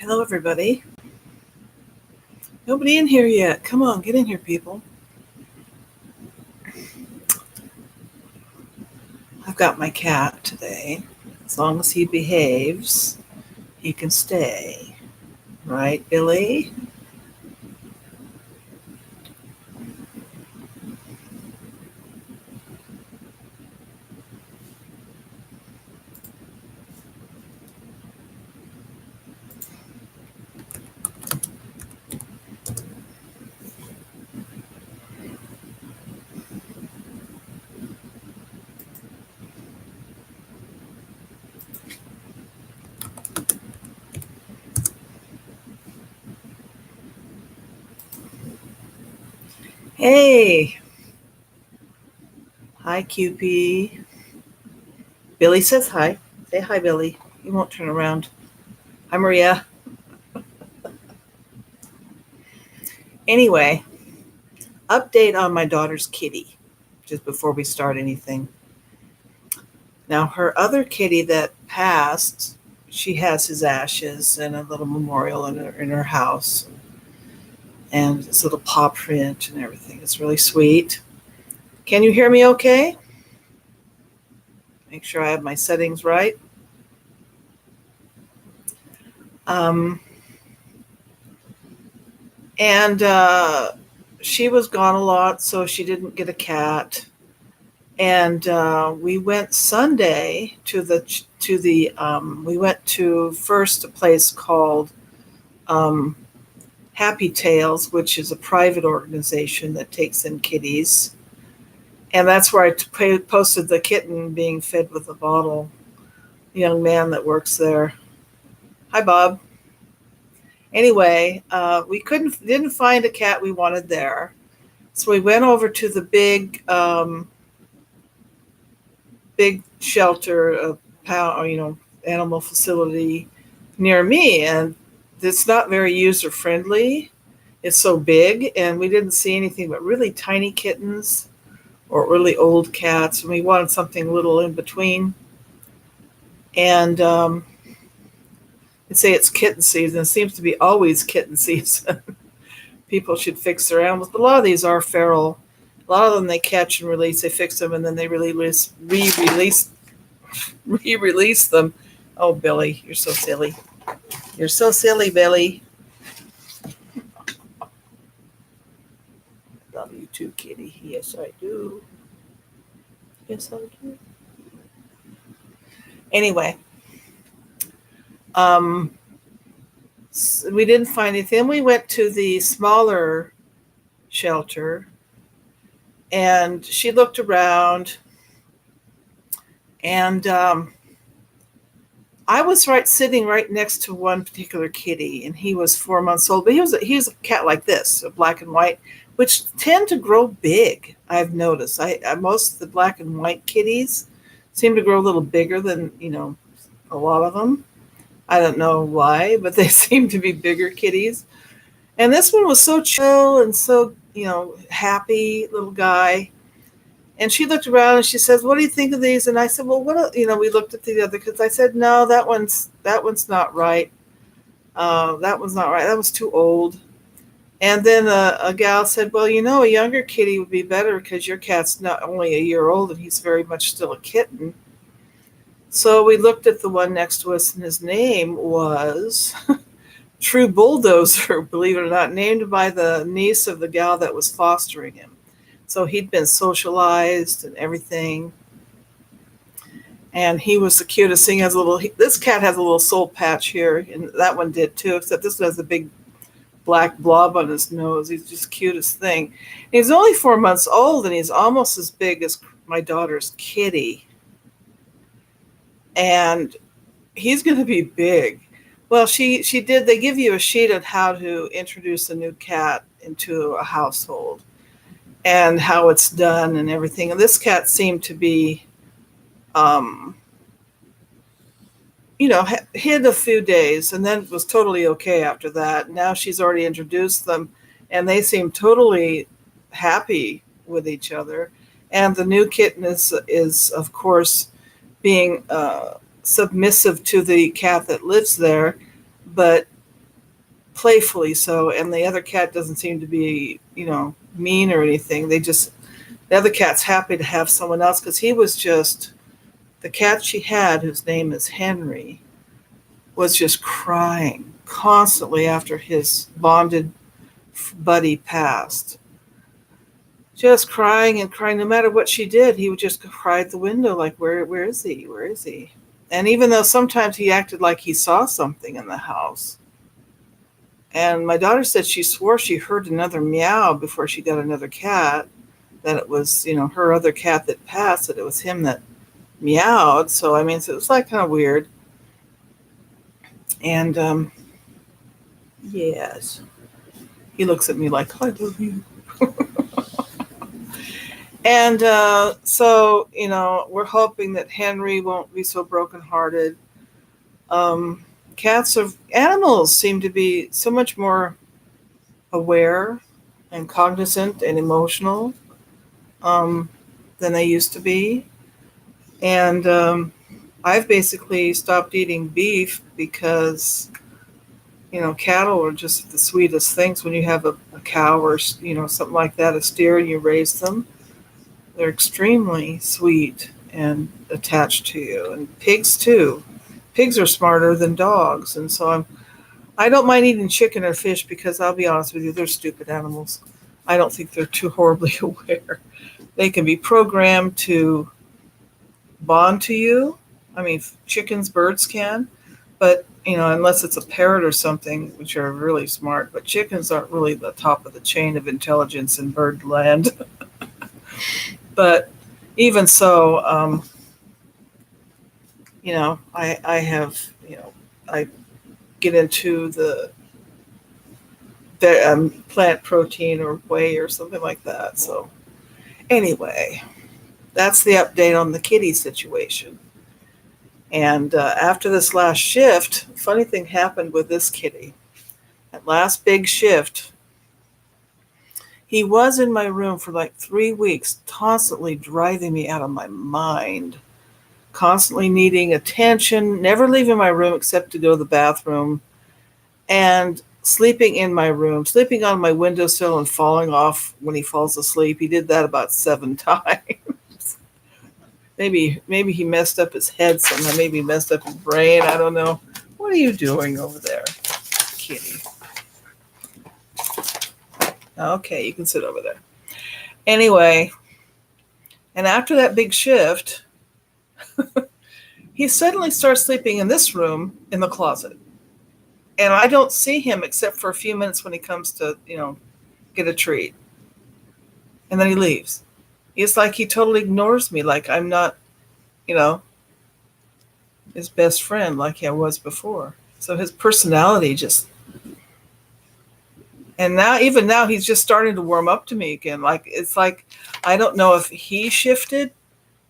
Hello, everybody. Nobody in here yet. Come on, get in here, people. I've got my cat today. As long as he behaves, he can stay. Right, Billy? Hey! Hi, QP. Billy says hi. Say hi, Billy. He won't turn around. Hi, Maria. Anyway, update on my daughter's kitty, just before we start anything. Now, her other kitty that passed, she has his ashes and a little memorial in her house. And this little paw print and everything. It's really sweet. Can you hear me okay? Make sure I have my settings right. And she was gone a lot, so she didn't get a cat. And we went Sunday we went to first a place called Happy Tales, which is a private organization that takes in kitties. And that's where I posted the kitten being fed with a bottle. The young man that works there. Hi, Bob. Anyway, we didn't find a cat we wanted there, so we went over to the big shelter, animal facility near me, and it's not very user friendly. It's so big, and we didn't see anything but really tiny kittens or really old cats, and we wanted something little in between. And they say it's kitten season. It seems to be always kitten season. People should fix their animals, but a lot of these are feral. A lot of them they catch and release. They fix them and then they re-release them. Oh, Billy, you're so silly. You're so silly, Billy. I love you too, kitty. Yes, I do. Yes, I do. Anyway, we didn't find anything. We went to the smaller shelter, and she looked around, and I was sitting right next to one particular kitty, and he was 4 months old, but he was a cat like this, a black and white, which tend to grow big. I've noticed. Most of the black and white kitties seem to grow a little bigger than a lot of them. I don't know why, but they seem to be bigger kitties. And this one was so chill and so, happy little guy. And she looked around and she says, "What do you think of these?" And I said, "Well, we looked at the other," because I said, "No, that one's not right. That one's not right. That was too old." And then a gal said, "Well, a younger kitty would be better because your cat's not only a year old and he's very much still a kitten." So we looked at the one next to us, and his name was True Bulldozer, believe it or not, named by the niece of the gal that was fostering him. So he'd been socialized and everything. And he was the cutest thing. This cat has a little soul patch here, and that one did too, except this one has a big black blob on his nose. He's just the cutest thing. He's only 4 months old, and he's almost as big as my daughter's kitty. And he's going to be big. Well, she did. They give you a sheet on how to introduce a new cat into a household and how it's done and everything. And this cat seemed to be, hid a few days and then was totally okay after that. Now she's already introduced them, and they seem totally happy with each other. And the new kitten is of course, being submissive to the cat that lives there, but playfully so, and the other cat doesn't seem to be, mean or anything. The other cat's happy to have someone else because he was just, the cat she had, whose name is Henry, was just crying constantly after his bonded buddy passed. Just crying and crying. No matter what she did, he would just cry at the window like, where is he? Where is he? And even though sometimes he acted like he saw something in the house. And my daughter said she swore she heard another meow before she got another cat, that it was, her other cat that passed, that it was him that meowed. So, so it was like kind of weird. And, yes, he looks at me like, I love you. And so, we're hoping that Henry won't be so brokenhearted. Animals seem to be so much more aware and cognizant and emotional than they used to be. And I've basically stopped eating beef because, cattle are just the sweetest things. When you have a cow or, something like that, a steer, and you raise them, they're extremely sweet and attached to you. And pigs too. Pigs are smarter than dogs. And so I don't mind eating chicken or fish because I'll be honest with you, they're stupid animals. I don't think they're too horribly aware. They can be programmed to bond to you. Chickens, birds can, but unless it's a parrot or something, which are really smart. But chickens aren't really the top of the chain of intelligence in bird land. But even so, I have, I get into the plant protein or whey or something like that. So anyway, that's the update on the kitty situation. And after this last shift, funny thing happened with this kitty. That last big shift, he was in my room for like 3 weeks, constantly driving me out of my mind, constantly needing attention, never leaving my room except to go to the bathroom, and sleeping in my room, sleeping on my windowsill and falling off when he falls asleep. He did that about 7 times. Maybe he messed up his head somehow. Maybe he messed up his brain. I don't know. What are you doing over there, kitty? Okay, you can sit over there. Anyway, and after that big shift, he suddenly starts sleeping in this room in the closet. And I don't see him except for a few minutes when he comes to, get a treat. And then he leaves. It's like he totally ignores me, like I'm not, his best friend like I was before. So his personality just... And even now, he's just starting to warm up to me again. It's like, I don't know if he shifted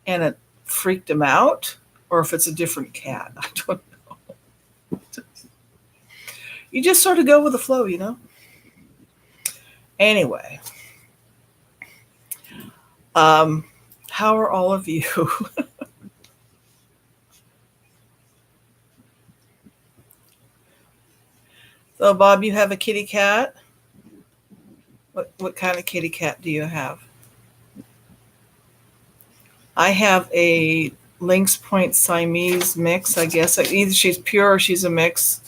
and it freaked him out or if it's a different cat. I don't know. You just sort of go with the flow, Anyway, how are all of you? So, Bob, you have a kitty cat? What kind of kitty cat do you have? I have a Lynx Point Siamese mix, I guess. Either she's pure or she's a mix.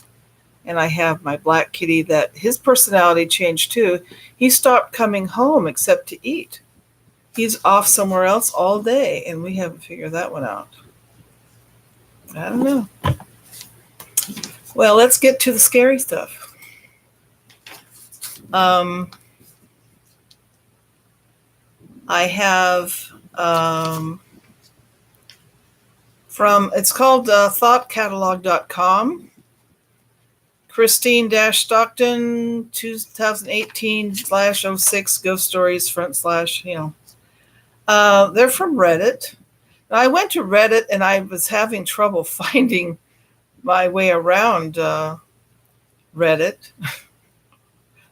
And I have my black kitty that his personality changed too. He stopped coming home except to eat. He's off somewhere else all day, and we haven't figured that one out. I don't know. Well, let's get to the scary stuff. I have it's called thoughtcatalog.com. Christine-Stockton 2018/06 Ghost Stories / they're from Reddit. Now, I went to Reddit and I was having trouble finding my way around Reddit.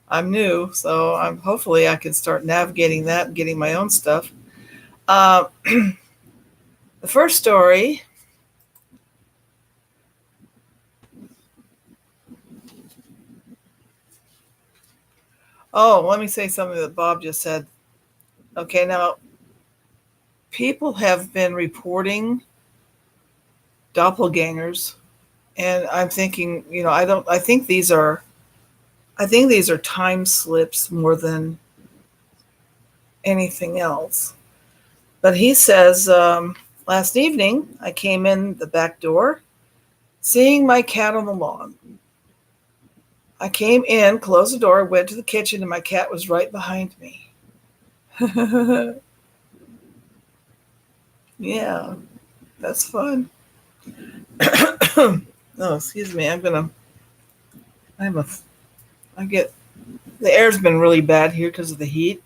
I'm new, so hopefully I can start navigating that and getting my own stuff. The first story Oh, let me say something that Bob just said. Okay, now people have been reporting doppelgangers, and I'm thinking, I think these are time slips more than anything else. But he says, last evening I came in the back door, seeing my cat on the lawn. I came in, closed the door, went to the kitchen, and my cat was right behind me. Yeah, that's fun. Oh, excuse me. I'm a, I get, the air's been really bad here because of the heat.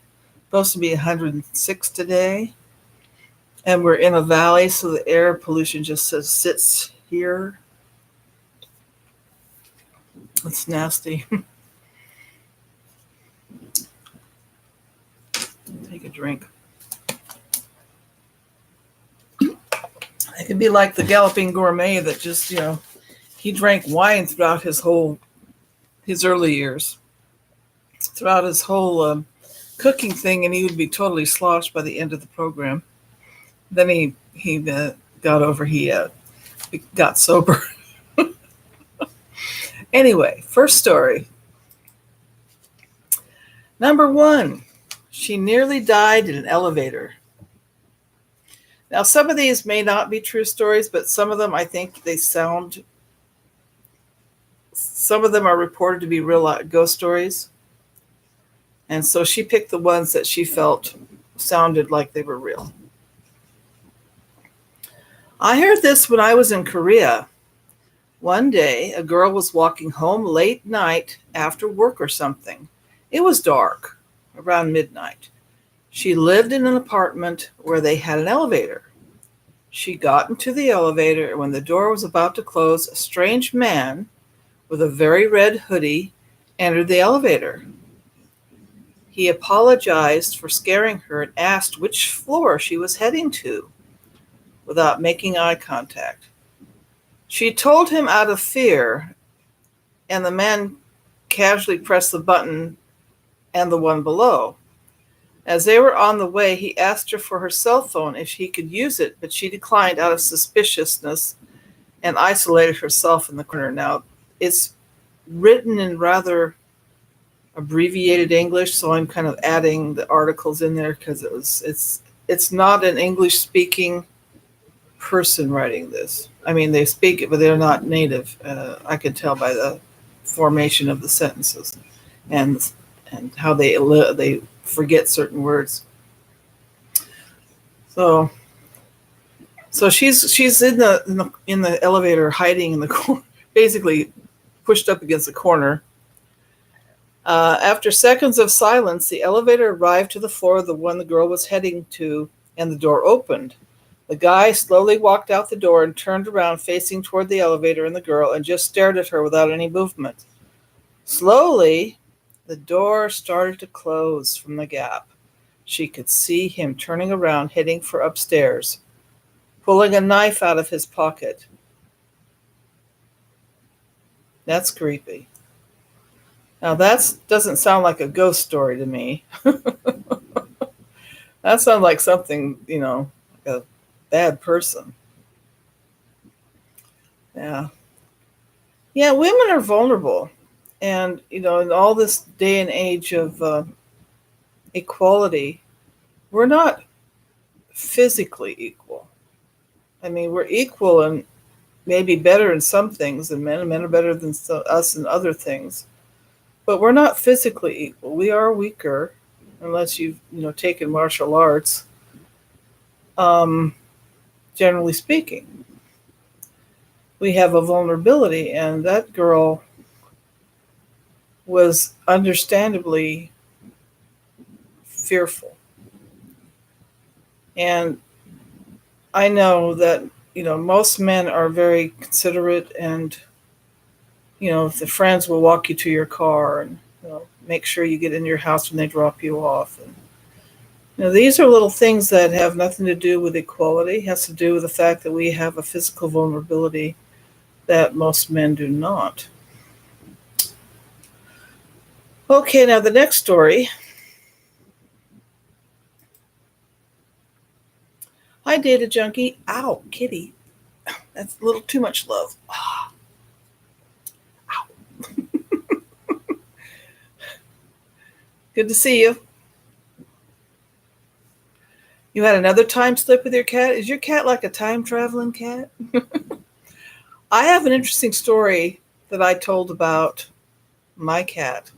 Supposed to be 106 today. And we're in a valley, so the air pollution just sits here. It's nasty. Take a drink. It could be like the Galloping Gourmet that just, he drank wine throughout his early years, throughout his whole cooking thing, and he would be totally sloshed by the end of the program. Then he got sober. Anyway, first story. Number 1, she nearly died in an elevator. Now, some of these may not be true stories, but some of them, I think some of them are reported to be real ghost stories. And so she picked the ones that she felt sounded like they were real. I heard this when I was in Korea. One day, a girl was walking home late night after work or something. It was dark, around midnight. She lived in an apartment where they had an elevator. She got into the elevator, and when the door was about to close, a strange man with a very red hoodie entered the elevator. He apologized for scaring her and asked which floor she was heading to without making eye contact. She told him out of fear, and the man casually pressed the button and the one below. As they were on the way, he asked her for her cell phone if he could use it, but she declined out of suspiciousness and isolated herself in the corner. Now, it's written in rather abbreviated English, so I'm kind of adding the articles in there because it's not an English-speaking person writing this. I mean, they speak it, but they're not native. I can tell by the formation of the sentences and how they forget certain words. So she's in the elevator, hiding in the corner, basically pushed up against the corner. After seconds of silence, the elevator arrived to the floor of the one the girl was heading to, and the door opened. The guy slowly walked out the door and turned around, facing toward the elevator and the girl, and just stared at her without any movement. Slowly, the door started to close from the gap. She could see him turning around, heading for upstairs, pulling a knife out of his pocket. That's creepy. Now, that doesn't sound like a ghost story to me. That sounds like something, like a bad person. Yeah. Yeah, women are vulnerable. And, in all this day and age of equality, we're not physically equal. I mean, we're equal and maybe better in some things than men, and men are better than us in other things. But we're not physically equal. We are weaker, unless you've, taken martial arts, generally speaking. We have a vulnerability, and that girl was understandably fearful. And I know that, most men are very considerate, and, if the friends will walk you to your car and, make sure you get in your house when they drop you off. And, these are little things that have nothing to do with equality. It has to do with the fact that we have a physical vulnerability that most men do not. Okay, now the next story. Hi, Data Junkie. Ow, kitty. That's a little too much love. Good to see you. You had another time slip with your cat? Is your cat like a time traveling cat? I have an interesting story that I told about my cat.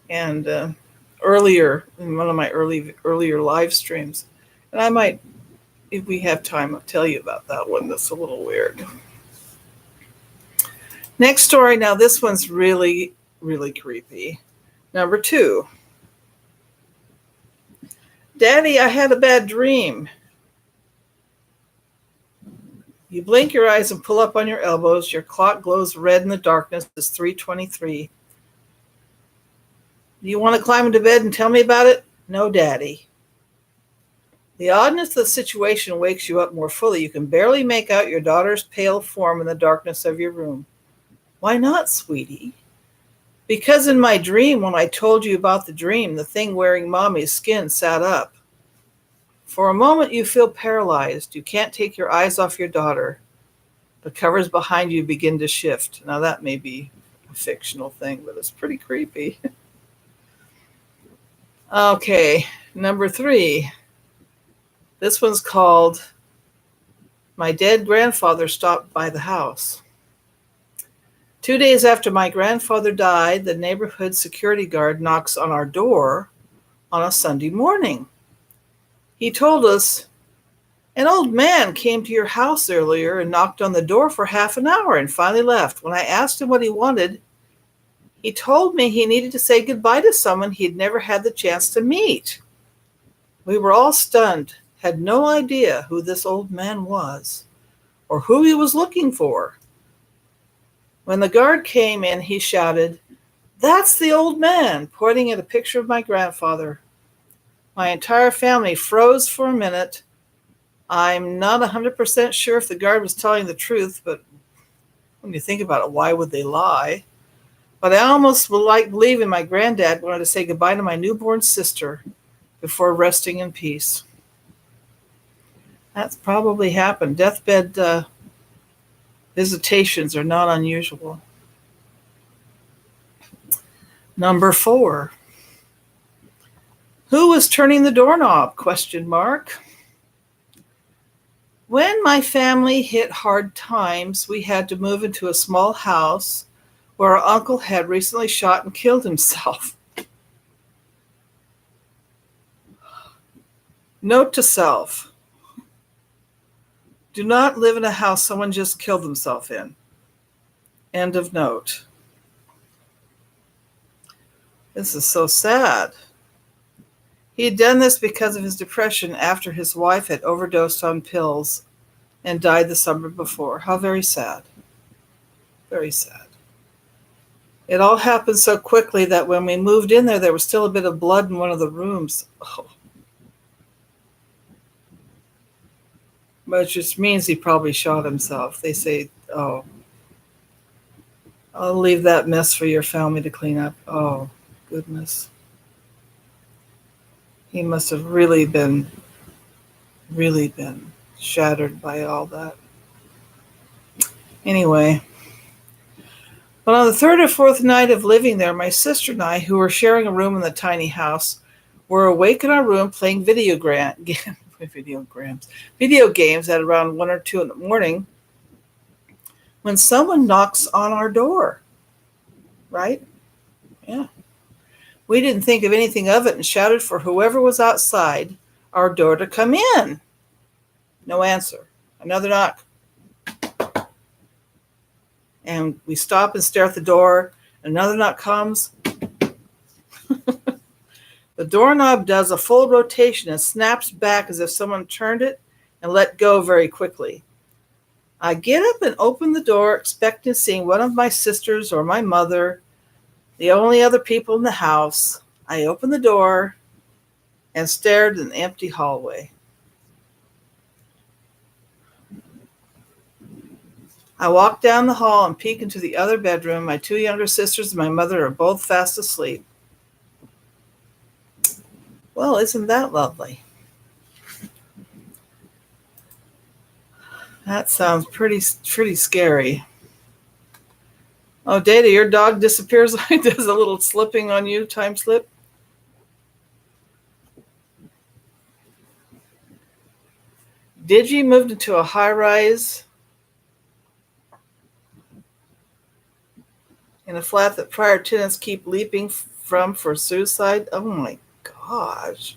And earlier, in one of my earlier live streams. And I might, if we have time, I'll tell you about that one. That's a little weird. Next story. Now, this one's really, really creepy. Number 2. Daddy, I had a bad dream. You blink your eyes and pull up on your elbows. Your clock glows red in the darkness. It's 3:23. Do you want to climb into bed and tell me about it? No, Daddy. The oddness of the situation wakes you up more fully. You can barely make out your daughter's pale form in the darkness of your room. Why not, sweetie? Because in my dream, when I told you about the dream, the thing wearing mommy's skin sat up. For a moment, you feel paralyzed. You can't take your eyes off your daughter. The covers behind you begin to shift. Now, that may be a fictional thing, but it's pretty creepy. Okay, number 3. This one's called My Dead Grandfather Stopped by the House. 2 days after my grandfather died, the neighborhood security guard knocks on our door on a Sunday morning. He told us, an old man came to your house earlier and knocked on the door for half an hour and finally left. When I asked him what he wanted, he told me he needed to say goodbye to someone he'd never had the chance to meet. We were all stunned, had no idea who this old man was or who he was looking for. When the guard came in, he shouted, "That's the old man," pointing at a picture of my grandfather. My entire family froze for a minute. I'm not 100% sure if the guard was telling the truth, but when you think about it, why would they lie? But I almost would like believing my granddad wanted to say goodbye to my newborn sister before resting in peace. That's probably happened. Deathbed visitations are not unusual. Number 4. Who was turning the doorknob? ? When my family hit hard times, we had to move into a small house where our uncle had recently shot and killed himself. Note to self: do not live in a house someone just killed themselves in. End of note. This is so sad. He had done this because of his depression after his wife had overdosed on pills and died the summer before. How very sad. Very sad. It all happened so quickly that when we moved in there was still a bit of blood in one of the rooms. Oh. Which just means he probably shot himself. They say, oh, I'll leave that mess for your family to clean up. Oh, goodness. He must have really been shattered by all that. Anyway, but on the 3rd or 4th night of living there, my sister and I, who were sharing a room in the tiny house, were awake in our room playing video games at around 1 or 2 in the morning when someone knocks on our door. Right? Yeah. We didn't think of anything of it and shouted for whoever was outside our door to come in. No answer. Another knock. And we stop and stare at the door. Another knock comes. The doorknob does a full rotation and snaps back as if someone turned it and let go very quickly. I get up and open the door, expecting seeing one of my sisters or my mother, the only other people in the house. I opened the door and stared at an empty hallway. I walk down the hall and peek into the other bedroom. My two younger sisters and my mother are both fast asleep. Well, isn't that lovely? That sounds pretty scary. Oh, Data, your dog disappears like does a little slipping on you, time slip. Digi moved into a high-rise in a flat that prior tenants keep leaping from for suicide. Oh my gosh.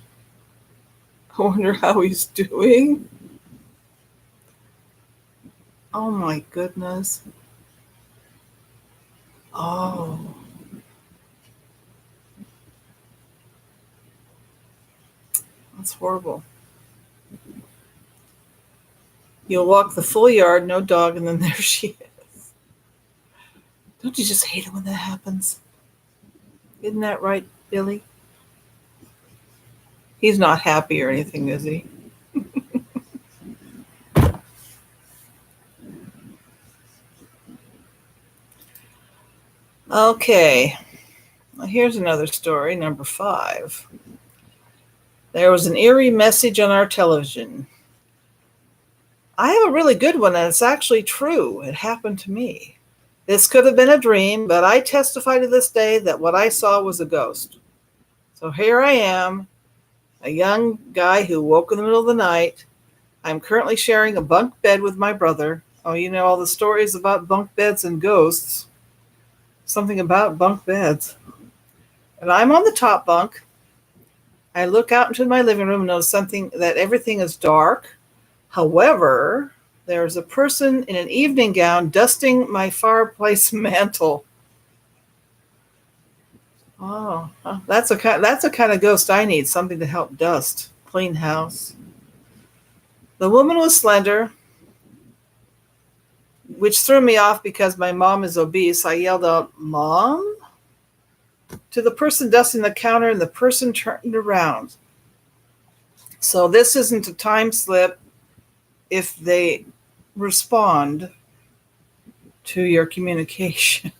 I wonder how he's doing. Oh my goodness. Oh. That's horrible. You'll walk the full yard, no dog, and then there she is. Don't you just hate it when that happens? Isn't that right, Billy? He's not happy or anything, is he? Okay. Well, here's another story, number 5. There was an eerie message on our television. I have a really good one, and it's actually true. It happened to me. This could have been a dream, but I testify to this day that what I saw was a ghost. So here I am, a young guy who woke in the middle of the night. I'm currently sharing a bunk bed with my brother. Oh, you know all the stories about bunk beds and ghosts. Something about bunk beds. And I'm on the top bunk. I look out into my living room and notice that everything is dark. However, there's a person in an evening gown dusting my fireplace mantle. Oh, that's a kind of ghost I need, something to help dust, clean house. The woman was slender, which threw me off because my mom is obese. I yelled out, "Mom?" to the person dusting the counter, and the person turned around. So this isn't a time slip if they respond to your communication,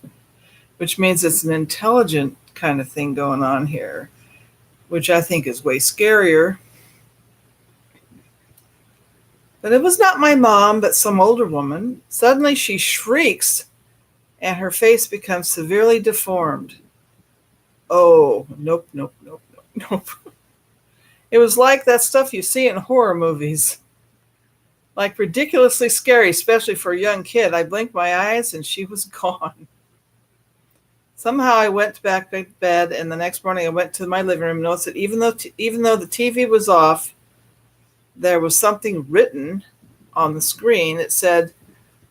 which means it's an intelligent kind of thing going on here, which I think is way scarier. But it was not my mom, but some older woman. Suddenly she shrieks and her face becomes severely deformed. Oh, nope, nope, nope, nope, nope. It was like that stuff you see in horror movies. Like ridiculously scary, especially for a young kid. I blinked my eyes and she was gone. Somehow I went back to bed, and the next morning I went to my living room and noticed that even though the TV was off, there was something written on the screen. It said,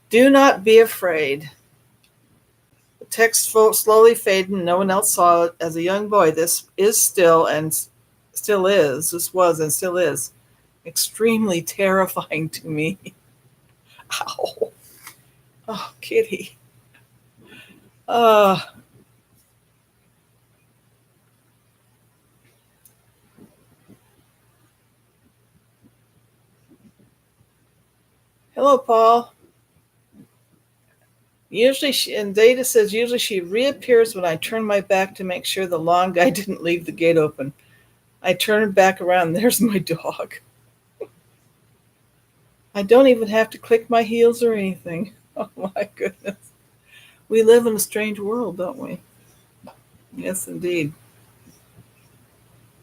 "Do not be afraid." The text slowly faded, and no one else saw it. As a young boy, this is still and still is, this was and still is, extremely terrifying to me. Ow. Oh, kitty. Uh, Hello, Paul. And Data says, usually she reappears when I turn my back to make sure the lawn guy didn't leave the gate open. I turn back around, there's my dog. I don't even have to click my heels or anything. Oh my goodness. We live in a strange world, don't we? Yes, indeed.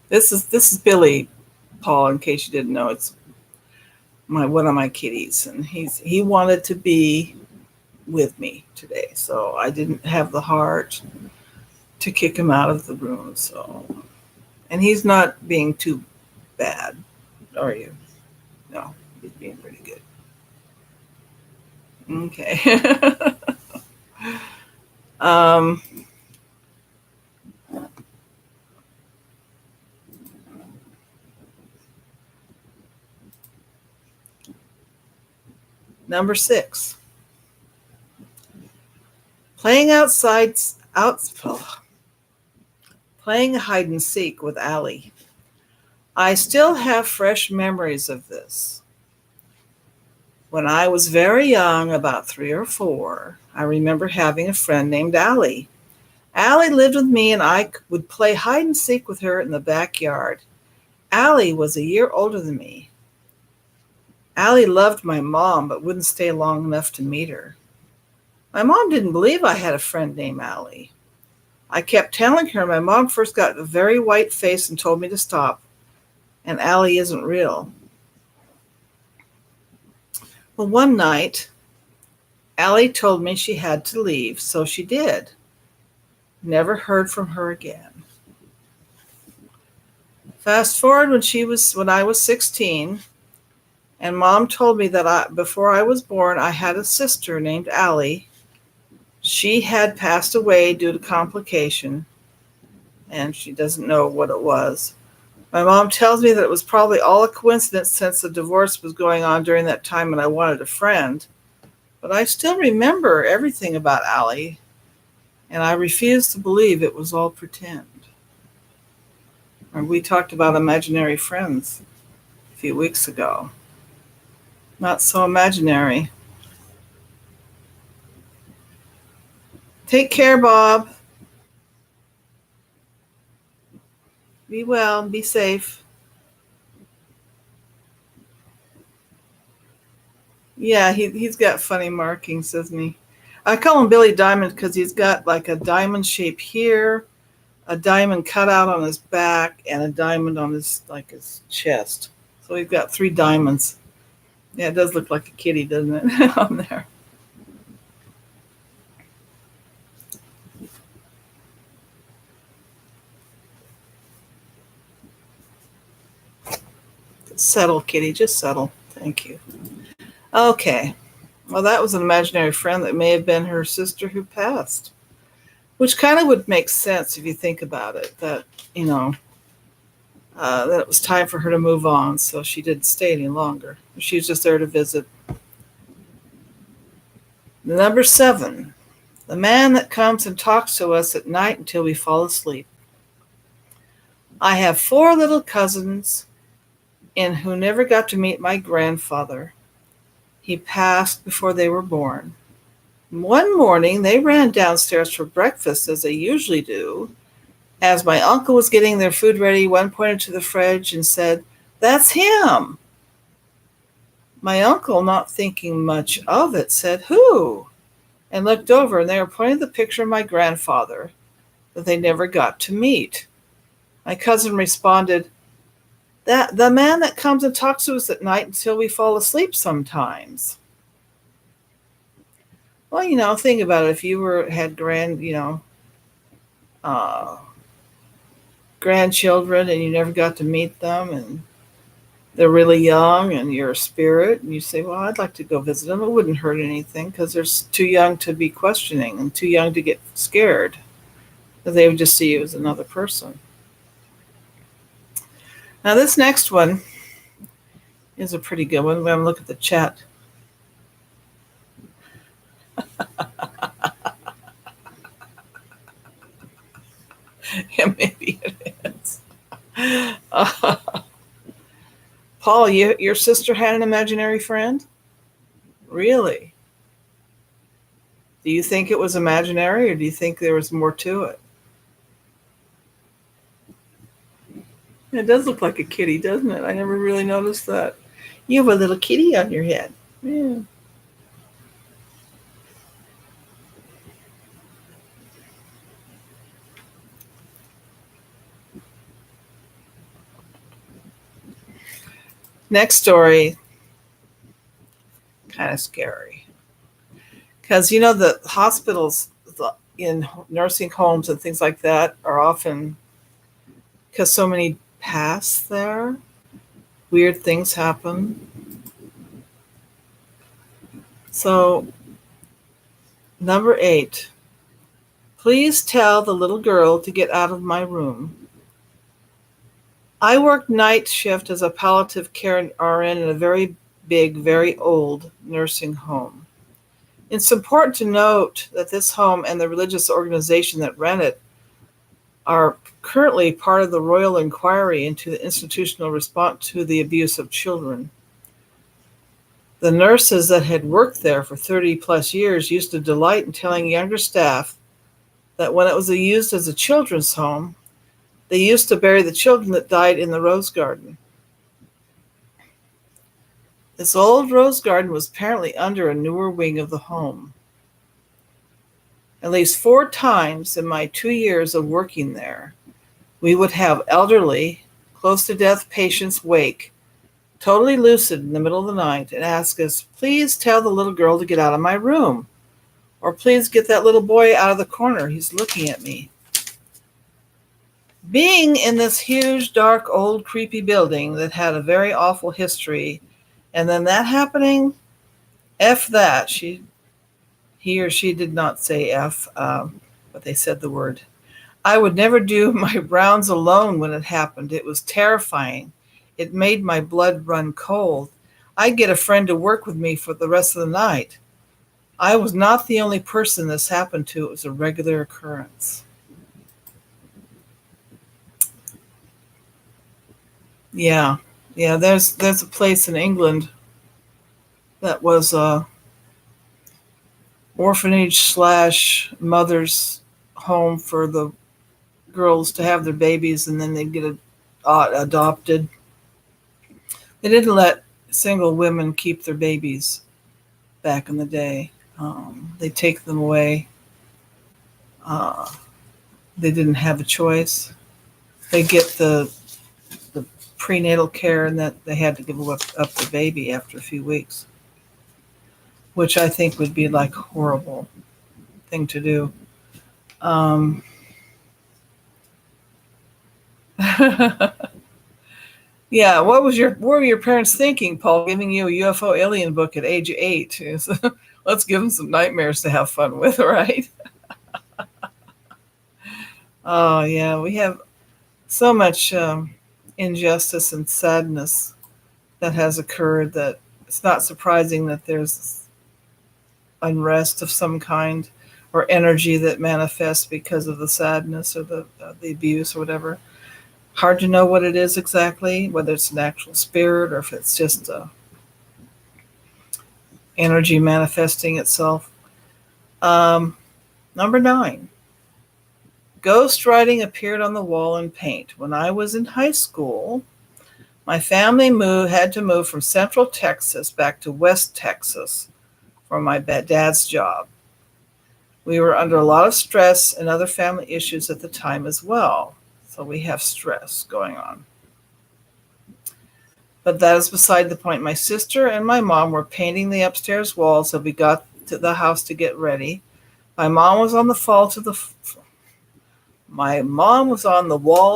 This is Billy, Paul, in case you didn't know. It's one of my kitties, and he wanted to be with me today, so I didn't have the heart to kick him out of the room. So, and he's not being too bad, are you? No, he's being pretty good. Okay. um, Number 6. Playing playing hide and seek with Allie. I still have fresh memories of this. When I was very young, about 3 or 4, I remember having a friend named Allie. Allie lived with me and I would play hide and seek with her in the backyard. Allie was a year older than me. Allie loved my mom but wouldn't stay long enough to meet her. My mom didn't believe I had a friend named Allie. I kept telling her my mom first got a very white face and told me to stop, and Allie isn't real. Well, one night, Allie told me she had to leave, so she did. Never heard from her again. Fast forward when I was 16, and Mom told me that before I was born, I had a sister named Allie. She had passed away due to complication, and she doesn't know what it was. My mom tells me that it was probably all a coincidence since the divorce was going on during that time and I wanted a friend. But I still remember everything about Allie, and I refuse to believe it was all pretend. And we talked about imaginary friends a few weeks ago. Not so imaginary. Take care, Bob. Be well and be safe. Yeah, he's got funny markings, doesn't he? I call him Billy Diamond because he's got like a diamond shape here, a diamond cut out on his back, and a diamond on his chest. So he's got 3 diamonds. Yeah, it does look like a kitty, doesn't it, on there? Settle, kitty, just settle. Thank you. Okay. Well, that was an imaginary friend that may have been her sister who passed, which kind of would make sense if you think about it, that, that it was time for her to move on, so she didn't stay any longer. She was just there to visit. Number 7, the man that comes and talks to us at night until we fall asleep. I have 4 little cousins and who never got to meet my grandfather. He passed before they were born. One morning, they ran downstairs for breakfast, as they usually do. As my uncle was getting their food ready, one pointed to the fridge and said, "That's him." My uncle, not thinking much of it, said, "Who?" and looked over, and they were pointing to the picture of my grandfather that they never got to meet. My cousin responded, "That the man that comes and talks to us at night until we fall asleep sometimes." Well, think about it. If you had grandchildren and you never got to meet them, and they're really young and you're a spirit, and you say, "Well, I'd like to go visit them," it wouldn't hurt anything because they're too young to be questioning and too young to get scared. They would just see you as another person. Now, this next one is a pretty good one. We're going to look at the chat. Yeah, maybe it is. Paul, your sister had an imaginary friend? Really? Do you think it was imaginary, or do you think there was more to it? It does look like a kitty, doesn't it? I never really noticed that. You have a little kitty on your head. Yeah. Next story, kind of scary. Because, the hospitals in nursing homes and things like that are often, because so many pass there, weird things happen. So, number 8, please tell the little girl to get out of my room. I worked night shift as a palliative care RN in a very big, very old nursing home. It's important to note that this home and the religious organization that ran it are currently part of the Royal Inquiry into the institutional response to the abuse of children. The nurses that had worked there for 30 plus years used to delight in telling younger staff that when it was used as a children's home, they used to bury the children that died in the rose garden. This old rose garden was apparently under a newer wing of the home. At least 4 times in my 2 years of working there, we would have elderly, close to death patients wake, totally lucid in the middle of the night, and ask us, please tell the little girl to get out of my room, or please get that little boy out of the corner, he's looking at me. Being in this huge, dark, old, creepy building that had a very awful history, and then that happening, F that. He or she did not say F, but they said the word. I would never do my rounds alone when it happened. It was terrifying. It made my blood run cold. I'd get a friend to work with me for the rest of the night. I was not the only person this happened to. It was a regular occurrence. Yeah, there's a place in England that was a orphanage slash mother's home for the girls to have their babies, and then they'd get adopted. They didn't let single women keep their babies back in the day. They take them away. They didn't have a choice. They get the prenatal care, and that they had to give up the baby after a few weeks, which I think would be like a horrible thing to do. Yeah, what were your parents thinking, Paul, giving you a UFO alien book at age 8? Let's give them some nightmares to have fun with, right? Oh, yeah, we have so much injustice and sadness that has occurred that it's not surprising that there's unrest of some kind or energy that manifests because of the sadness or the abuse or whatever. Hard to know what it is exactly, whether it's an actual spirit or if it's just energy manifesting itself. Number 9. Ghost writing appeared on the wall in paint. When I was in high school, my family had to move from Central Texas back to West Texas for my dad's job. We were under a lot of stress and other family issues at the time as well. So we have stress going on. But that is beside the point. My sister and my mom were painting the upstairs walls as we got to the house to get ready. My mom was on the wall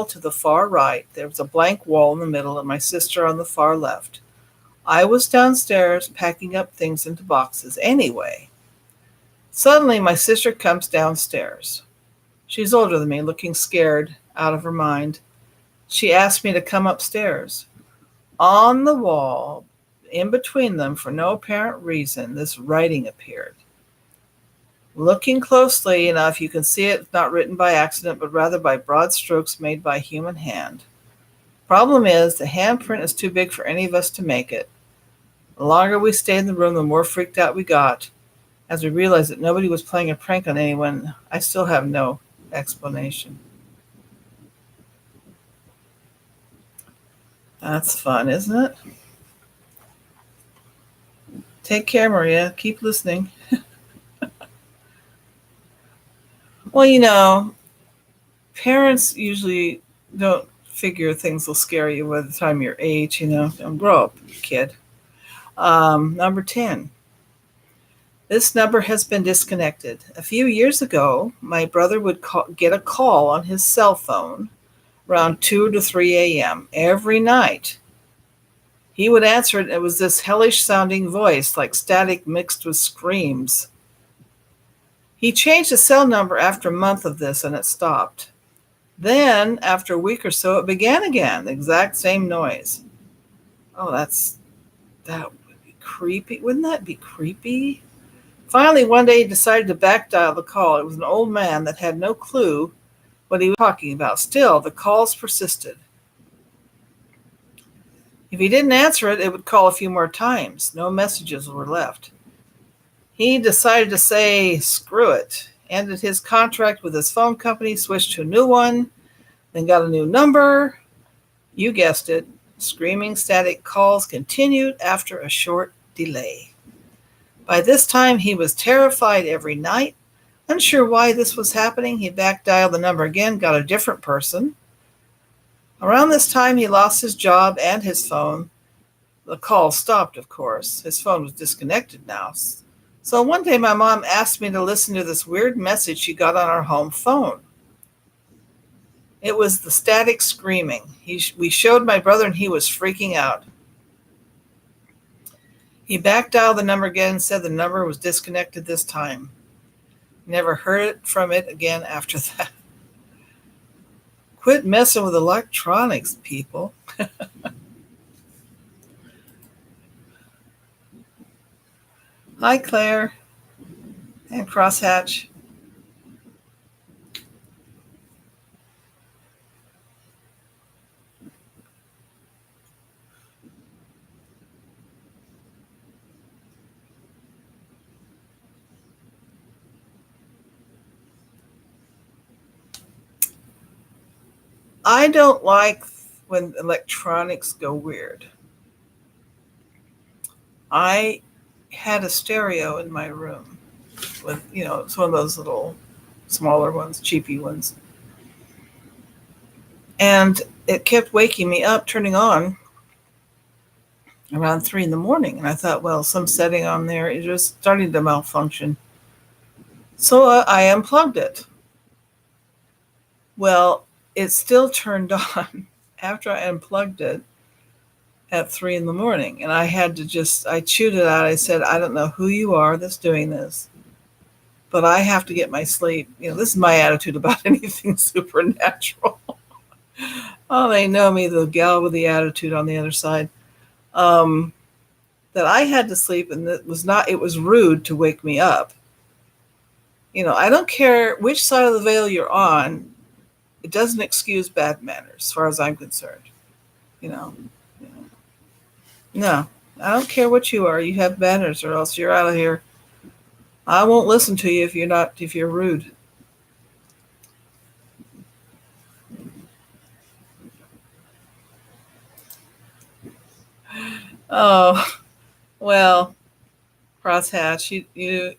to the far right. There was a blank wall in the middle, and my sister on the far left. I was downstairs packing up things into boxes anyway. Suddenly, my sister comes downstairs. She's older than me, looking scared, out of her mind. She asked me to come upstairs. On the wall, in between them, for no apparent reason, this writing appeared. Looking closely enough, you can see it's not written by accident, but rather by broad strokes made by a human hand. Problem is, the handprint is too big for any of us to make it. The longer we stayed in the room, the more freaked out we got. As we realized that nobody was playing a prank on anyone, I still have no explanation. That's fun, isn't it? Take care, Maria. Keep listening. Well, parents usually don't figure things will scare you by the time you're 8, Don't grow up, kid. Number 10. This number has been disconnected. A few years ago, my brother would get a call on his cell phone around 2 to 3 a.m. every night. He would answer it, and it was this hellish-sounding voice, like static mixed with screams. He changed the cell number after a month of this, and it stopped. Then, after a week or so, it began again, the exact same noise. Oh, that would be creepy. Wouldn't that be creepy? Finally, one day he decided to backdial the call. It was an old man that had no clue what he was talking about. Still, the calls persisted. If he didn't answer it, it would call a few more times. No messages were left. He decided to say, screw it, ended his contract with his phone company, switched to a new one, then got a new number. You guessed it. Screaming static calls continued after a short delay. By this time, he was terrified every night. Unsure why this was happening, he back dialed the number again, got a different person. Around this time, he lost his job and his phone. The call stopped, of course. His phone was disconnected now. So one day, my mom asked me to listen to this weird message she got on our home phone. It was the static screaming. We showed my brother, and he was freaking out. He back dialed the number again and said the number was disconnected this time. Never heard from it again after that. Quit messing with electronics, people. Hi, Claire and Crosshatch. I don't like when electronics go weird. I had a stereo in my room with, it's one of those little smaller ones, cheapy ones. And it kept waking me up, turning on around 3 a.m. And I thought, well, some setting on there is just starting to malfunction. So I unplugged it. Well, it still turned on after I unplugged it at 3 a.m. And I had to I chewed it out. I said, I don't know who you are that's doing this, but I have to get my sleep. This is my attitude about anything supernatural. Oh, they know me, the gal with the attitude on the other side. That I had to sleep, and it was rude to wake me up. I don't care which side of the veil you're on. It doesn't excuse bad manners, as far as I'm concerned. No, I don't care what you are. You have manners, or else you're out of here. I won't listen to you if you're rude. Oh, well, Crosshatch, you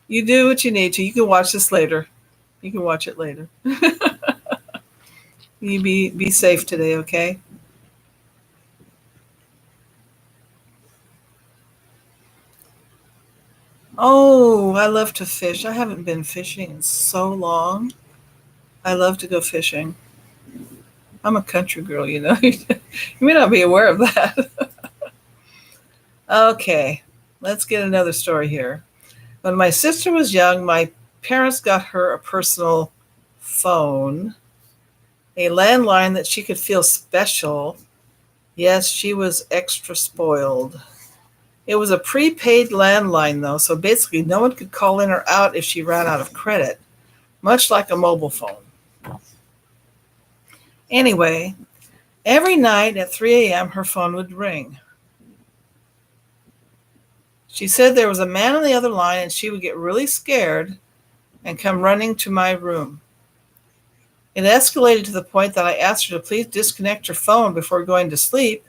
do what you need to. You can watch this later. You can watch it later. You be safe today, okay? Oh, I love to fish. I haven't been fishing in so long. I love to go fishing. I'm a country girl, You may not be aware of that. Okay, let's get another story here. When my sister was young, my parents got her a personal phone, a landline that she could feel special. Yes, she was extra spoiled. It was a prepaid landline, though, so basically no one could call in or out if she ran out of credit, much like a mobile phone. Anyway, every night at 3 a.m., her phone would ring. She said there was a man on the other line, and she would get really scared and come running to my room. It escalated to the point that I asked her to please disconnect her phone before going to sleep,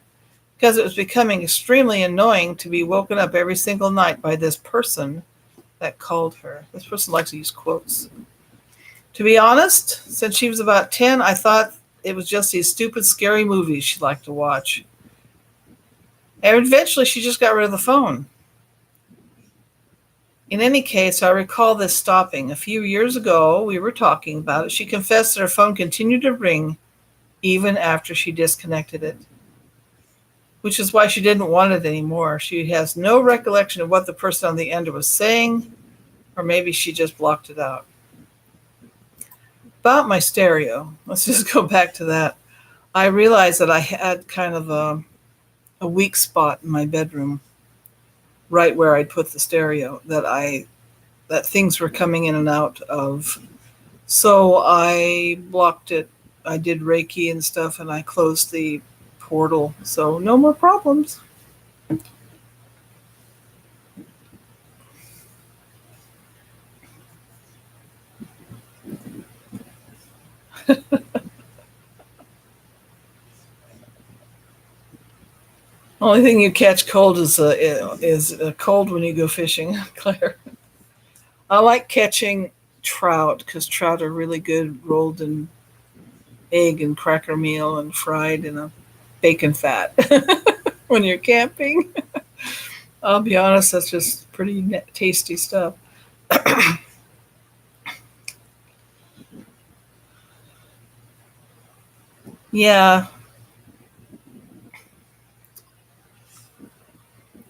because it was becoming extremely annoying to be woken up every single night by this person that called her. This person likes to use quotes. To be honest, since she was about 10, I thought it was just these stupid, scary movies she liked to watch. And eventually she just got rid of the phone. In any case, I recall this stopping. A few years ago, we were talking about it. She confessed that her phone continued to ring even after she disconnected it, which is why she didn't want it anymore. She has no recollection of what the person on the end was saying, or maybe she just blocked it out. About my stereo, let's just go back to that. I realized that I had kind of a weak spot in my bedroom, right where I'd put the stereo, that things were coming in and out of. So I blocked it. I did Reiki and stuff, and I closed the portal, so no more problems. Only thing you catch cold is a cold when you go fishing, Claire. I like catching trout because trout are really good rolled in egg and cracker meal and fried in a bacon fat when you're camping. I'll be honest, that's just pretty tasty stuff. Yeah,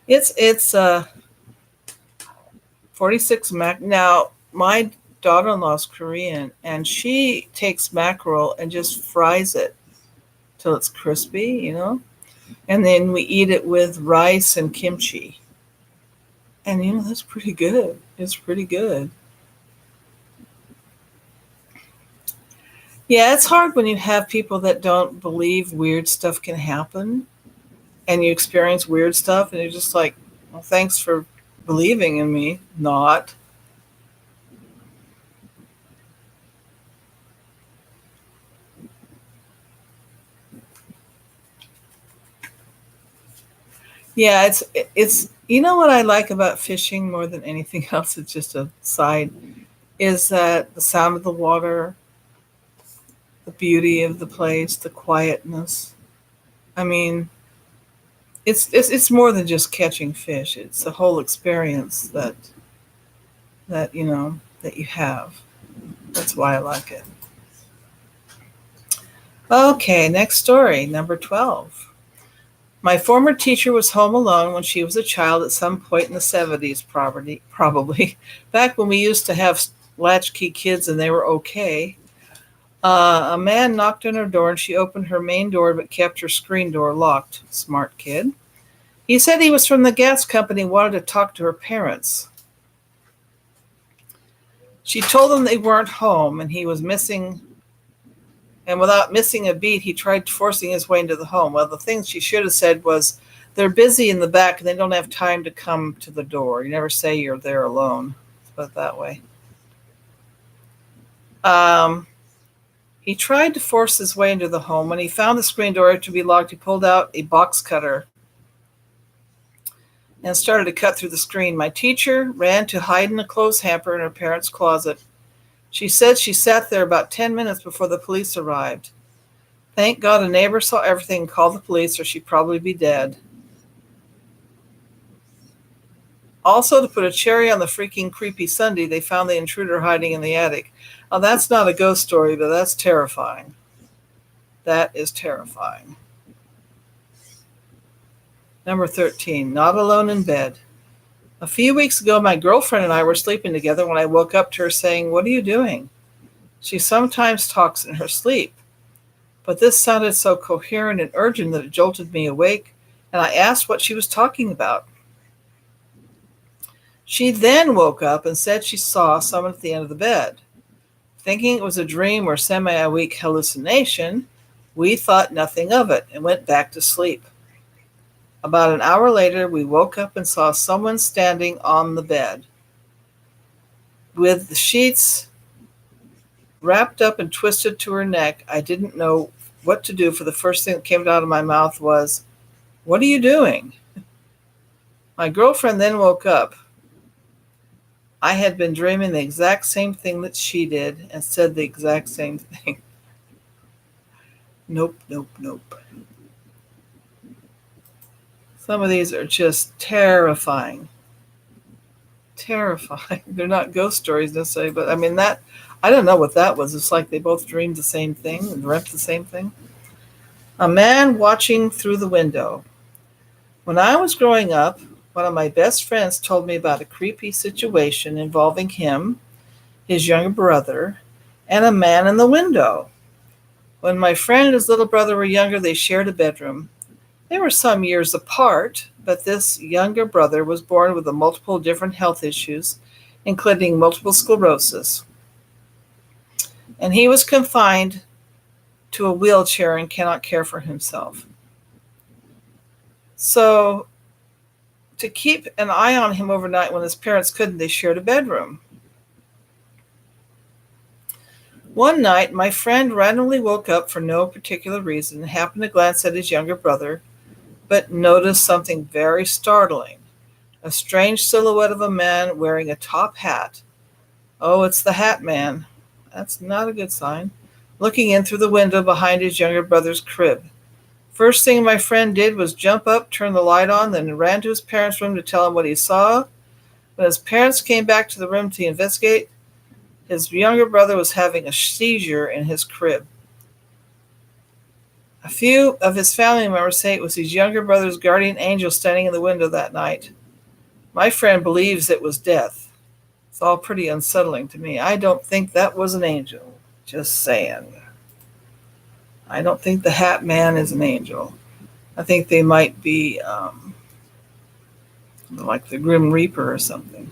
it's 46 mac. Now my daughter-in-law's Korean, and she takes mackerel and just fries it till it's crispy, and then we eat it with rice and kimchi. And that's pretty good. It's pretty good. Yeah, it's hard when you have people that don't believe weird stuff can happen and you experience weird stuff and you're just like, well, thanks for believing in me. Not. Yeah, it's what I like about fishing more than anything else, it's just a side, is that the sound of the water, the beauty of the place, the quietness. I mean, it's more than just catching fish. It's the whole experience that you have. That's why I like it. Okay, next story, number 12. My former teacher was home alone when she was a child at some point in the 70s, probably back when we used to have latchkey kids and they were okay. A man knocked on her door and she opened her main door but kept her screen door locked. Smart kid. He said he was from the gas company and wanted to talk to her parents. She told them they weren't home and he was missing. And without missing a beat, he tried forcing his way into the home. Well, the thing she should have said was, they're busy in the back and they don't have time to come to the door. You never say you're there alone. Let's put it that way. He tried to force his way into the home. When he found the screen door to be locked, he pulled out a box cutter and started to cut through the screen. My teacher ran to hide in a clothes hamper in her parents' closet. She said she sat there about 10 minutes before the police arrived. Thank God a neighbor saw everything and called the police, or she'd probably be dead. Also, to put a cherry on the freaking creepy Sunday, they found the intruder hiding in the attic. Oh, that's not a ghost story, but that's terrifying. That is terrifying. Number 13, not alone in bed. A few weeks ago, my girlfriend and I were sleeping together when I woke up to her saying, "What are you doing?" She sometimes talks in her sleep, but this sounded so coherent and urgent that it jolted me awake, and I asked what she was talking about. She then woke up and said she saw someone at the end of the bed. Thinking it was a dream or semi-awake hallucination, we thought nothing of it and went back to sleep. About an hour later, we woke up and saw someone standing on the bed with the sheets wrapped up and twisted to her neck. I didn't know what to do, for the first thing that came out of my mouth was, "What are you doing?" My girlfriend then woke up. I had been dreaming the exact same thing that she did and said the exact same thing. Nope, nope, nope. Some of these are just terrifying. Terrifying. They're not ghost stories necessarily, but I mean, I don't know what that was. It's like they both dreamed the same thing and dreamt the same thing. A man watching through the window. When I was growing up, one of my best friends told me about a creepy situation involving him, his younger brother, and a man in the window. When my friend and his little brother were younger, they shared a bedroom. They were some years apart, but this younger brother was born with multiple different health issues, including multiple sclerosis. And he was confined to a wheelchair and cannot care for himself. So, to keep an eye on him overnight when his parents couldn't, they shared a bedroom. One night, my friend randomly woke up for no particular reason and happened to glance at his younger brother, but noticed something very startling: a strange silhouette of a man wearing a top hat. Oh, it's the Hat Man. That's not a good sign. Looking in through the window behind his younger brother's crib. First thing my friend did was jump up, turn the light on, then ran to his parents' room to tell him what he saw. When his parents came back to the room to investigate, his younger brother was having a seizure in his crib. A few of his family members say it was his younger brother's guardian angel standing in the window that night. My friend believes it was death. It's all pretty unsettling to me. I don't think that was an angel. Just saying. I don't think the Hat Man is an angel. I think they might be like the Grim Reaper or something.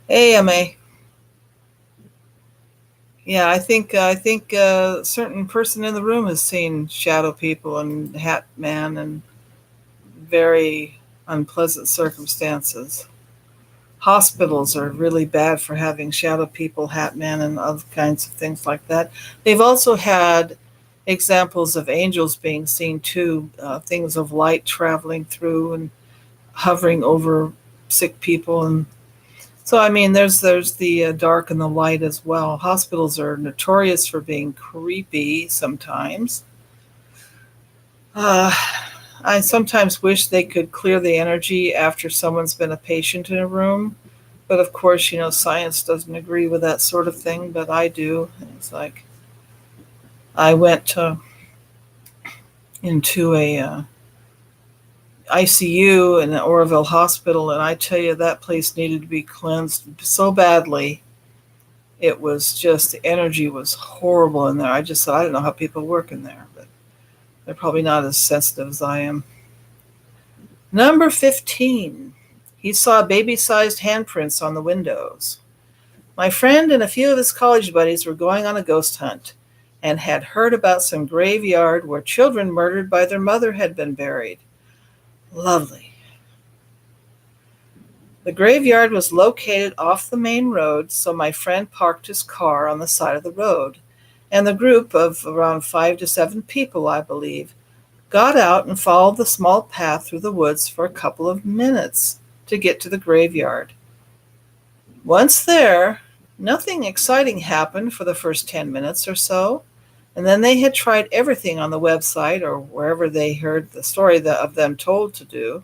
Hey, M.A. Yeah, I think a certain person in the room has seen shadow people and Hat Man and very unpleasant circumstances. Hospitals are really bad for having shadow people, Hat Man, and other kinds of things like that. They've also had examples of angels being seen too, things of light traveling through and hovering over sick people. And so, I mean, there's the dark and the light as well. Hospitals are notorious for being creepy sometimes. Uh, I sometimes wish they could clear the energy after someone's been a patient in a room. But of course, science doesn't agree with that sort of thing, but I do. It's like I went into a ICU in the Oroville Hospital, and I tell you, that place needed to be cleansed so badly. It was just, the energy was horrible in there. I just said, I don't know how people work in there, but they're probably not as sensitive as I am. Number 15. He saw baby-sized handprints on the windows. My friend and a few of his college buddies were going on a ghost hunt and had heard about some graveyard where children murdered by their mother had been buried. Lovely. The graveyard was located off the main road, so my friend parked his car on the side of the road, and the group of around 5 to 7 people, I believe, got out and followed the small path through the woods for a couple of minutes to get to the graveyard. Once there, nothing exciting happened for the first 10 minutes or so, and then they had tried everything on the website or wherever they heard the story of them told to do,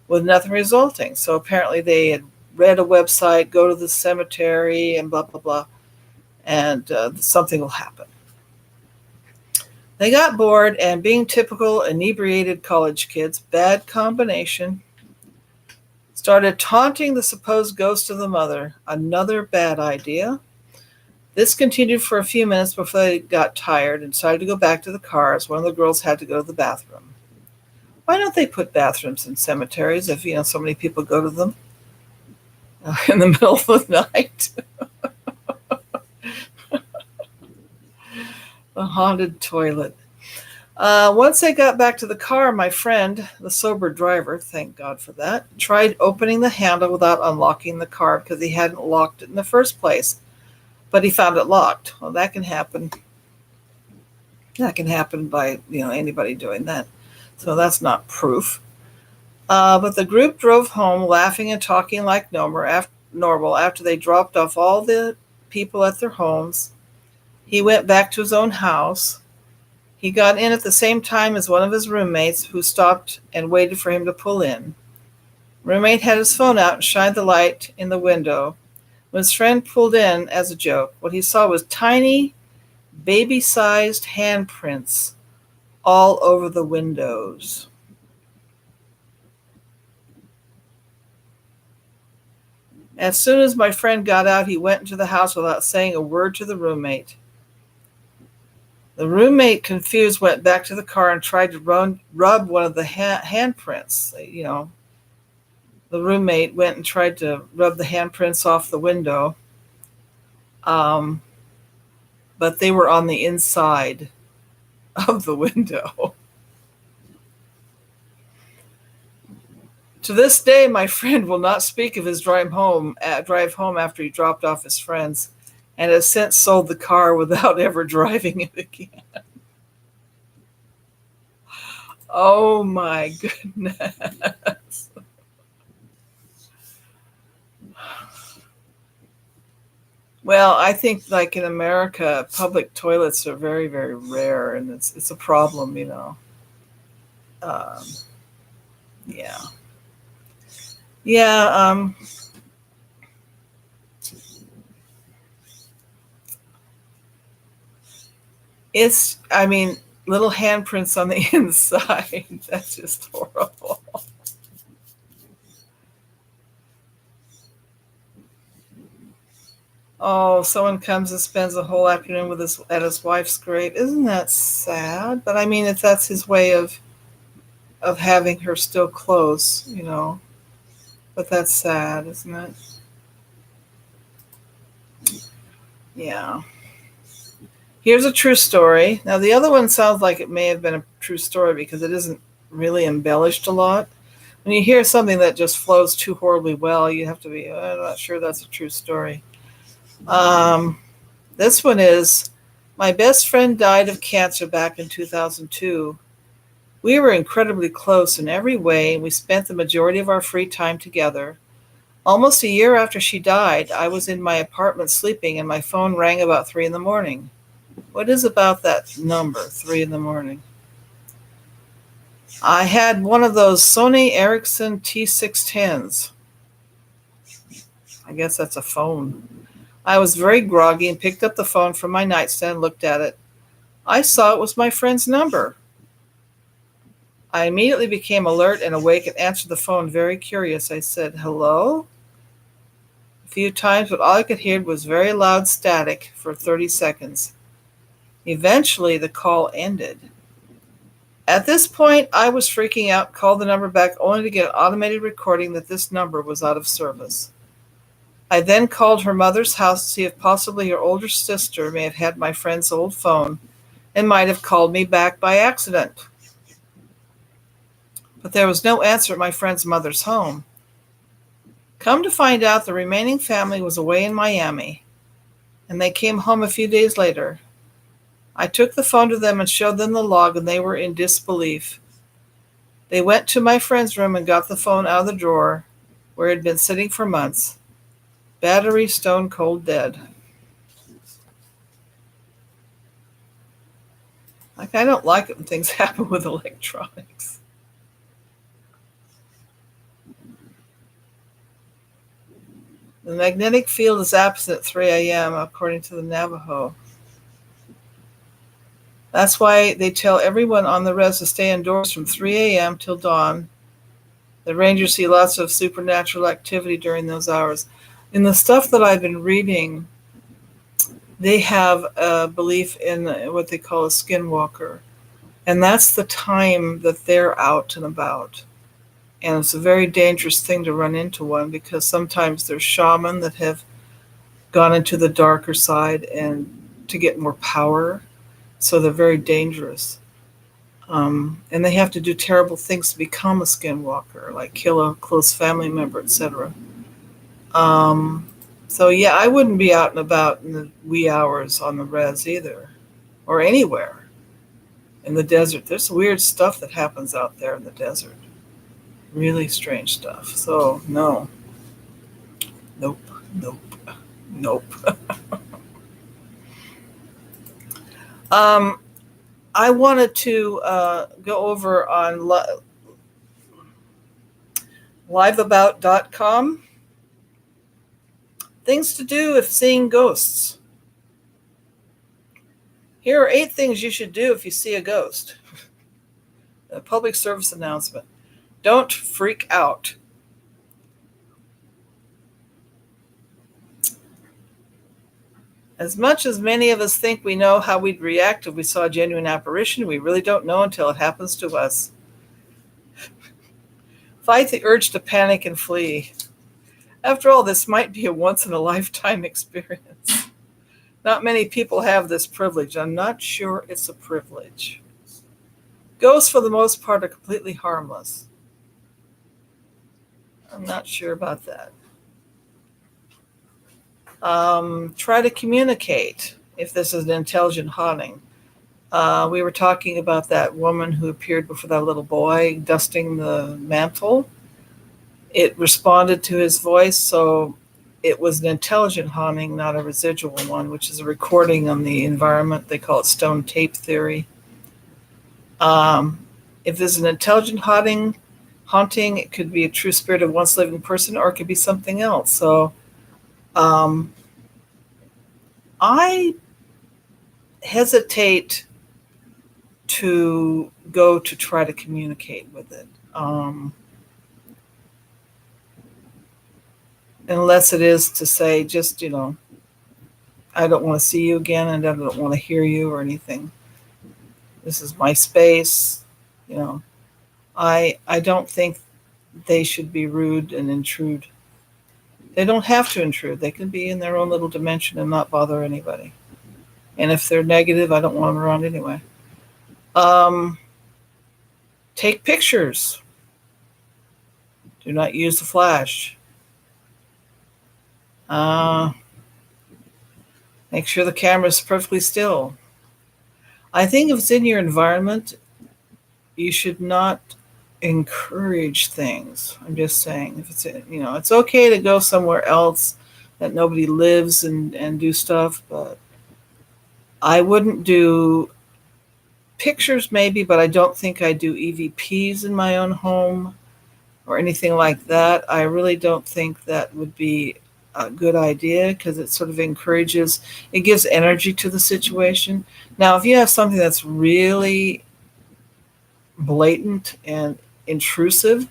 with nothing resulting. So apparently they had read a website, go to the cemetery, and blah, blah, blah, and something will happen. They got bored, and being typical inebriated college kids, bad combination, started taunting the supposed ghost of the mother. Another bad idea. This continued for a few minutes before they got tired and decided to go back to the car, as one of the girls had to go to the bathroom. Why don't they put bathrooms in cemeteries if, so many people go to them in the middle of the night? The haunted toilet. Once they got back to the car, my friend, the sober driver, thank God for that, tried opening the handle without unlocking the car because he hadn't locked it in the first place. But he found it locked. Well, that can happen. That can happen by, anybody doing that. So that's not proof. But the group drove home laughing and talking like normal after they dropped off all the people at their homes. He went back to his own house. He got in at the same time as one of his roommates, who stopped and waited for him to pull in. Roommate had his phone out and shined the light in the window. When his friend pulled in as a joke, what he saw was tiny, baby-sized handprints all over the windows. As soon as my friend got out, he went into the house without saying a word to the roommate. The roommate, confused, went back to the car and tried to rub one of the handprints. The roommate went and tried to rub the handprints off the window, but they were on the inside of the window. To this day, my friend will not speak of his drive home after he dropped off his friends, and has since sold the car without ever driving it again. Oh my goodness. Well, I think like in America, public toilets are very, very rare, and it's a problem, you know. Um, yeah, yeah. It's, I mean, little handprints on the inside. That's just horrible. Oh, someone comes and spends a whole afternoon with his at his wife's grave. Isn't that sad? But I mean, if that's his way of having her still close, you know. But that's sad, isn't it? Yeah. Here's a true story. Now, the other one sounds like it may have been a true story because it isn't really embellished a lot. When you hear something that just flows too horribly well, you have to be, I'm not sure that's a true story. Um, this one is, my best friend died of cancer back in 2002. We were incredibly close in every way, and we spent the majority of our free time together. Almost a year after she died, I was in my apartment sleeping, and my phone rang about 3 in the morning. What is about that number, 3 in the morning? I had one of those Sony Ericsson T610s. I guess that's a phone. I was very groggy and picked up the phone from my nightstand and looked at it. I saw it was my friend's number. I immediately became alert and awake and answered the phone, very curious. I said, "Hello?" A few times, but all I could hear was very loud static for 30 seconds. Eventually, the call ended. At this point, I was freaking out, called the number back only to get an automated recording that this number was out of service. I then called her mother's house to see if possibly her older sister may have had my friend's old phone and might have called me back by accident. But there was no answer at my friend's mother's home. Come to find out, the remaining family was away in Miami, and they came home a few days later. I took the phone to them and showed them the log, and they were in disbelief. They went to my friend's room and got the phone out of the drawer, where it had been sitting for months. Battery stone cold dead. Like, I don't like it when things happen with electronics. The magnetic field is absent at 3 a.m., according to the Navajo. That's why they tell everyone on the res to stay indoors from 3 a.m. till dawn. The rangers see lots of supernatural activity during those hours. In the stuff that I've been reading, they have a belief in what they call a skinwalker. And that's the time that they're out and about. And it's a very dangerous thing to run into one, because sometimes there's shaman that have gone into the darker side and to get more power. So they're very dangerous. And they have to do terrible things to become a skinwalker, like kill a close family member, etc. So yeah, I wouldn't be out and about in the wee hours on the res either, or anywhere in the desert. There's weird stuff that happens out there in the desert. Really strange stuff. So no. Nope. Nope. Nope. I wanted to go over on liveabout.com. Things to do if seeing ghosts. Here are 8 things you should do if you see a ghost. A public service announcement. Don't freak out. As much as many of us think we know how we'd react if we saw a genuine apparition, we really don't know until it happens to us. Fight the urge to panic and flee. After all, this might be a once-in-a-lifetime experience. Not many people have this privilege. I'm not sure it's a privilege. Ghosts, for the most part, are completely harmless. I'm not sure about that. Try to communicate if this is an intelligent haunting. We were talking about that woman who appeared before that little boy dusting the mantle. It responded to his voice, so it was an intelligent haunting, not a residual one, which is a recording on the environment. They call it stone tape theory. Um, if there's an intelligent haunting, it could be a true spirit of once living person, or it could be something else. So um, I hesitate to go to try to communicate with it. Unless it is to say, just, I don't want to see you again and I don't want to hear you or anything. This is my space. You know, I don't think they should be rude and intrude. They don't have to intrude. They can be in their own little dimension and not bother anybody. And if they're negative, I don't want them around anyway. Um, Take pictures. Do not use the flash. Make sure the camera is perfectly still. I think if it's in your environment, you should not encourage things. I'm just saying, if it's okay to go somewhere else that nobody lives and do stuff, but I wouldn't do pictures maybe, but I don't think I do EVPs in my own home or anything like that. I really don't think that would be a good idea because it sort of it gives energy to the situation. Now, if you have something that's really blatant and intrusive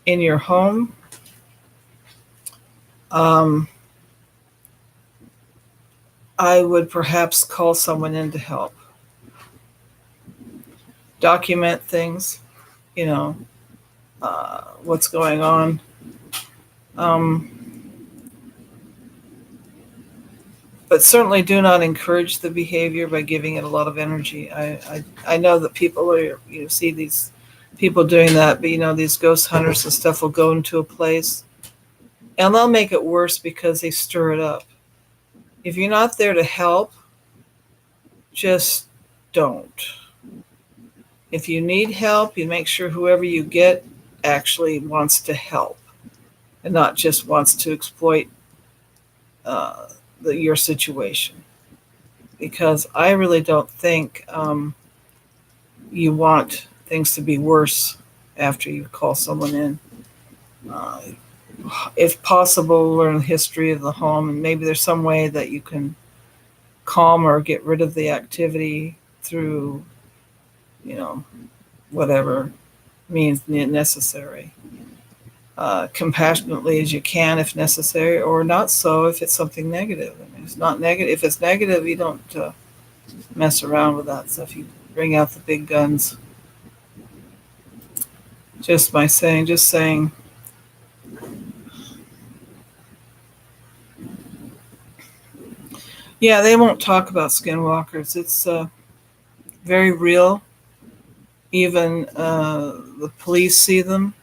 in your home, I would perhaps call someone in to help. Document things, what's going on. But certainly do not encourage the behavior by giving it a lot of energy. I know that people see these people doing that, but these ghost hunters and stuff will go into a place and they'll make it worse because they stir it up. If you're not there to help, just don't. If you need help, you make sure whoever you get actually wants to help and not just wants to exploit your situation. Because I really don't think you want things to be worse after you call someone in. If possible, learn the history of the home, and maybe there's some way that you can calm or get rid of the activity through, whatever means necessary. Compassionately as you can if necessary, or not so if it's something negative. I mean, it's not negative. If it's negative, you don't mess around with that stuff. You bring out the big guns. Just saying. Yeah, they won't talk about skinwalkers. It's very real. Even the police see them.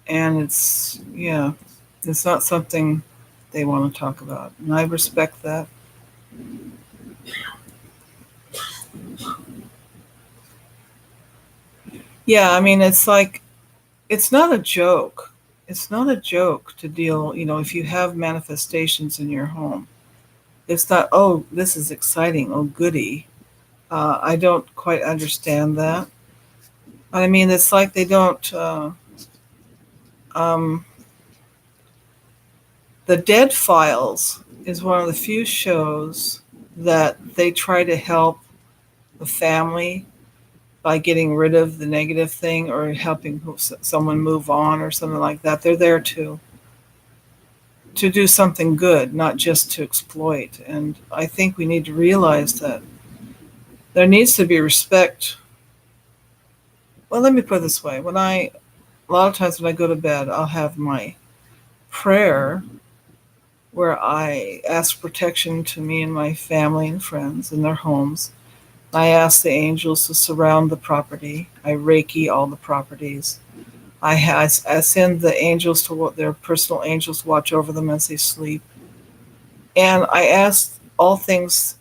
And it's not something they want to talk about. And I respect that. Yeah, I mean, it's not a joke. It's not a joke to deal, if you have manifestations in your home. It's not, oh, this is exciting, oh, goody. I don't quite understand that. I mean, it's like they don't... The Dead Files is one of the few shows that they try to help the family by getting rid of the negative thing or helping someone move on or something like that. They're there to do something good, not just to exploit. And I think we need to realize that there needs to be respect. Well, let me put it this way. A lot of times when I go to bed, I'll have my prayer where I ask protection to me and my family and friends in their homes. I ask the angels to surround the property. I Reiki all the properties. I send the angels to what their personal angels to watch over them as they sleep. And I ask all things,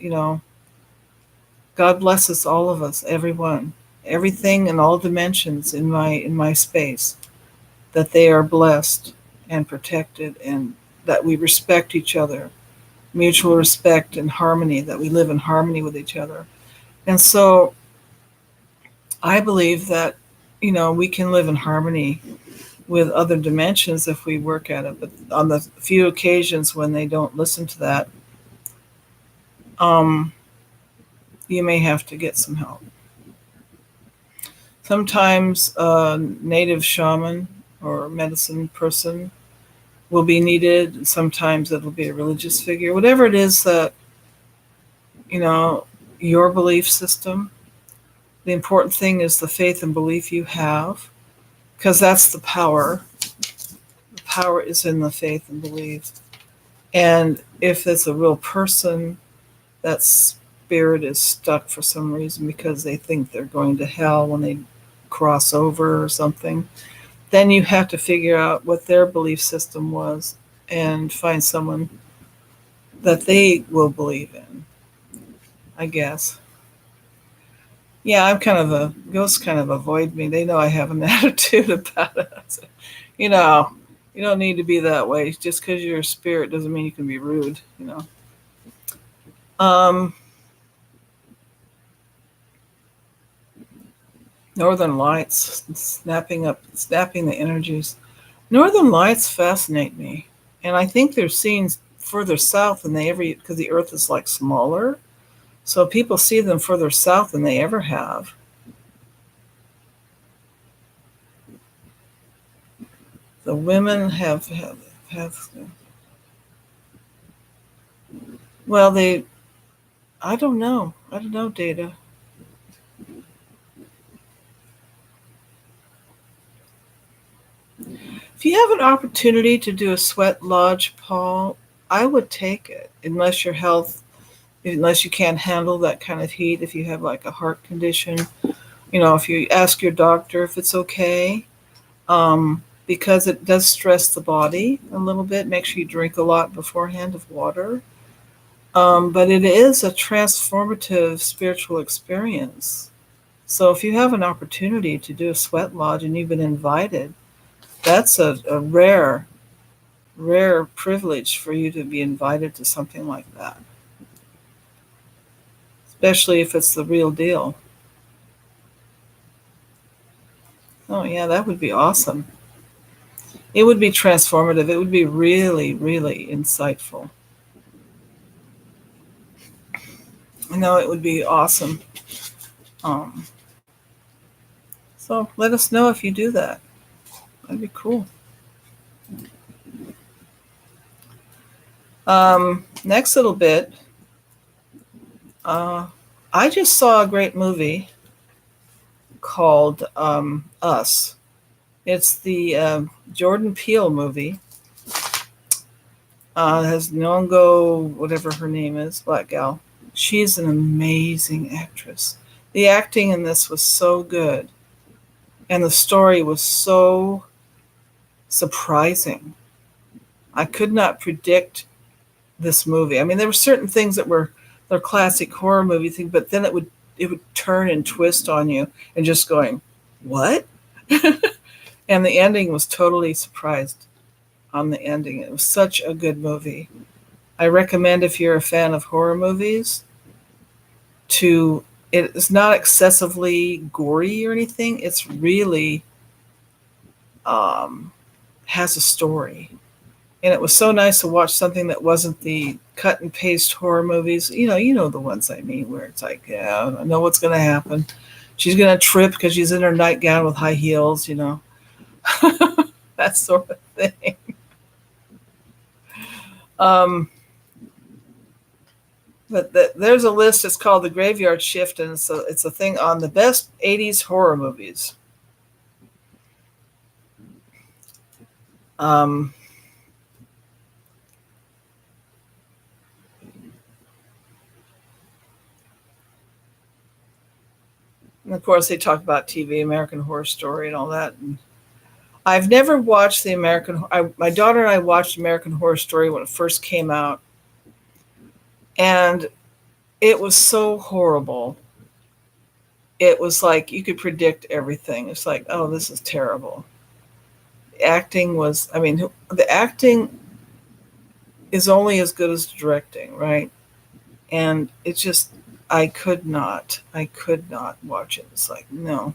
God blesses all of us, everyone, everything in all dimensions in my space, that they are blessed and protected, and that we respect each other, mutual respect and harmony, that we live in harmony with each other. And so I believe that, we can live in harmony with other dimensions if we work at it. But on the few occasions when they don't listen to that, um, you may have to get some help. Sometimes a native shaman or medicine person will be needed. Sometimes it'll be a religious figure. Whatever it is that, you know, your belief system, the important thing is the faith and belief you have, because that's the power. The power is in the faith and belief. And if it's a real person, that spirit is stuck for some reason because they think they're going to hell when they cross over or something, then you have to figure out what their belief system was and find someone that they will believe in, I guess. Yeah, I'm kind of a ghosts kind of avoid me. They know I have an attitude about it. So, you know, you don't need to be that way. Just because you're a spirit doesn't mean you can be rude. Um, Northern lights, snapping the energies. Northern lights fascinate me, and I think they're seen further south than they ever, because the Earth is like smaller, so people see them further south than they ever have. The women have well, I don't know, Data. If you have an opportunity to do a sweat lodge, Paul, I would take it, unless you can't handle that kind of heat. If you have like a heart condition, if you ask your doctor if it's okay, because it does stress the body a little bit. Make sure you drink a lot beforehand of water. But it is a transformative spiritual experience. So if you have an opportunity to do a sweat lodge and you've been invited, that's a rare, rare privilege for you to be invited to something like that, especially if it's the real deal. Oh, yeah, that would be awesome. It would be transformative. It would be really, really insightful. It would be awesome. Um, so let us know if you do that. That'd be cool. Next little bit. Uh, I just saw a great movie called Us. It's the Jordan Peele movie. Has Nyong'o, whatever her name is, black gal. She's an amazing actress. The acting in this was so good, and the story was so surprising. I could not predict this movie. I mean, there were certain things that were their classic horror movie thing, but then it would turn and twist on you, and just going, what? And the ending was totally surprised on the ending. It was such a good movie. I recommend, if you're a fan of horror movies, to it is not excessively gory or anything. It's really um, has a story. And it was so nice to watch something that wasn't the cut and paste horror movies. You know the ones I mean, where it's like, yeah, I know what's going to happen. She's going to trip because she's in her nightgown with high heels. That sort of thing. Um, but there's a list. It's called the Graveyard Shift, and it's a thing on the best '80s horror movies. Um, and of course, they talk about TV, American Horror Story, and all that. And I've never watched my daughter and I watched American Horror Story when it first came out, and it was so horrible. It was like you could predict everything. It's like, oh, this is terrible. Acting was, I mean, the acting is only as good as the directing, right? And it just, I could not watch it. It's like, no.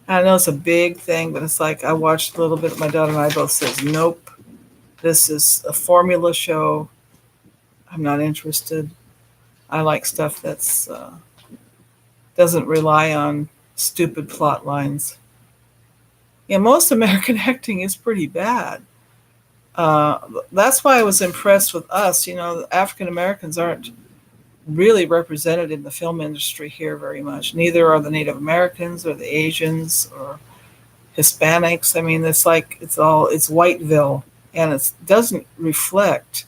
I know it's a big thing, but it's like I watched a little bit. My daughter and I both says, nope, this is a formula show. I'm not interested. I like stuff that's doesn't rely on stupid plot lines. Yeah, most American acting is pretty bad. Uh, that's why I was impressed with us. You know, African Americans aren't really represented in the film industry here very much. Neither are the Native Americans or the Asians or Hispanics. I mean, it's Whiteville, and it doesn't reflect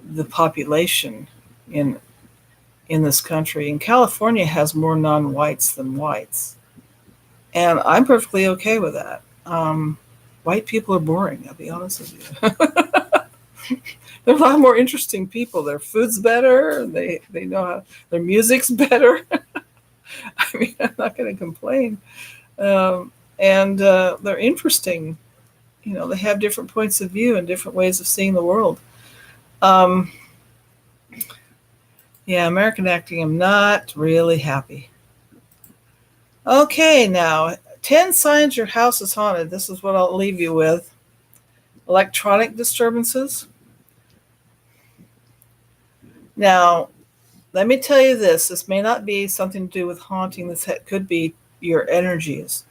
the population in this country. And California has more non-whites than whites, and I'm perfectly okay with that. White people are boring. I'll be honest with you. They're a lot more interesting people. Their food's better. They know how their music's better. I mean, I'm not going to complain. And they're interesting. You know, they have different points of view and different ways of seeing the world. Um, yeah, American acting, I'm not really happy. Okay, now 10 signs your house is haunted. This is what I'll leave you with. Electronic disturbances. Now, let me tell you this. This may not be something to do with haunting. This could be your energies.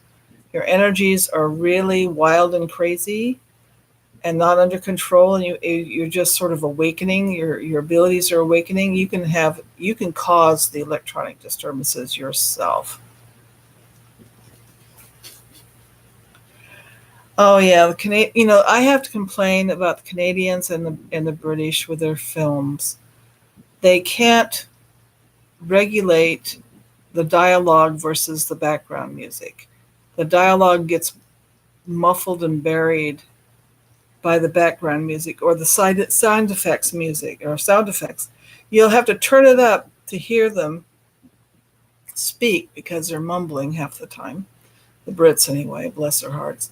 Your energies are really wild and crazy and not under control, and you're just sort of awakening. Your abilities are awakening. You can cause the electronic disturbances yourself. Oh yeah, you know, I have to complain about the Canadians and the British with their films. They can't regulate the dialogue versus the background music. The dialogue gets muffled and buried by the background music or the sound effects music or sound effects. You'll have to turn it up to hear them speak because they're mumbling half the time. The Brits, anyway, bless their hearts.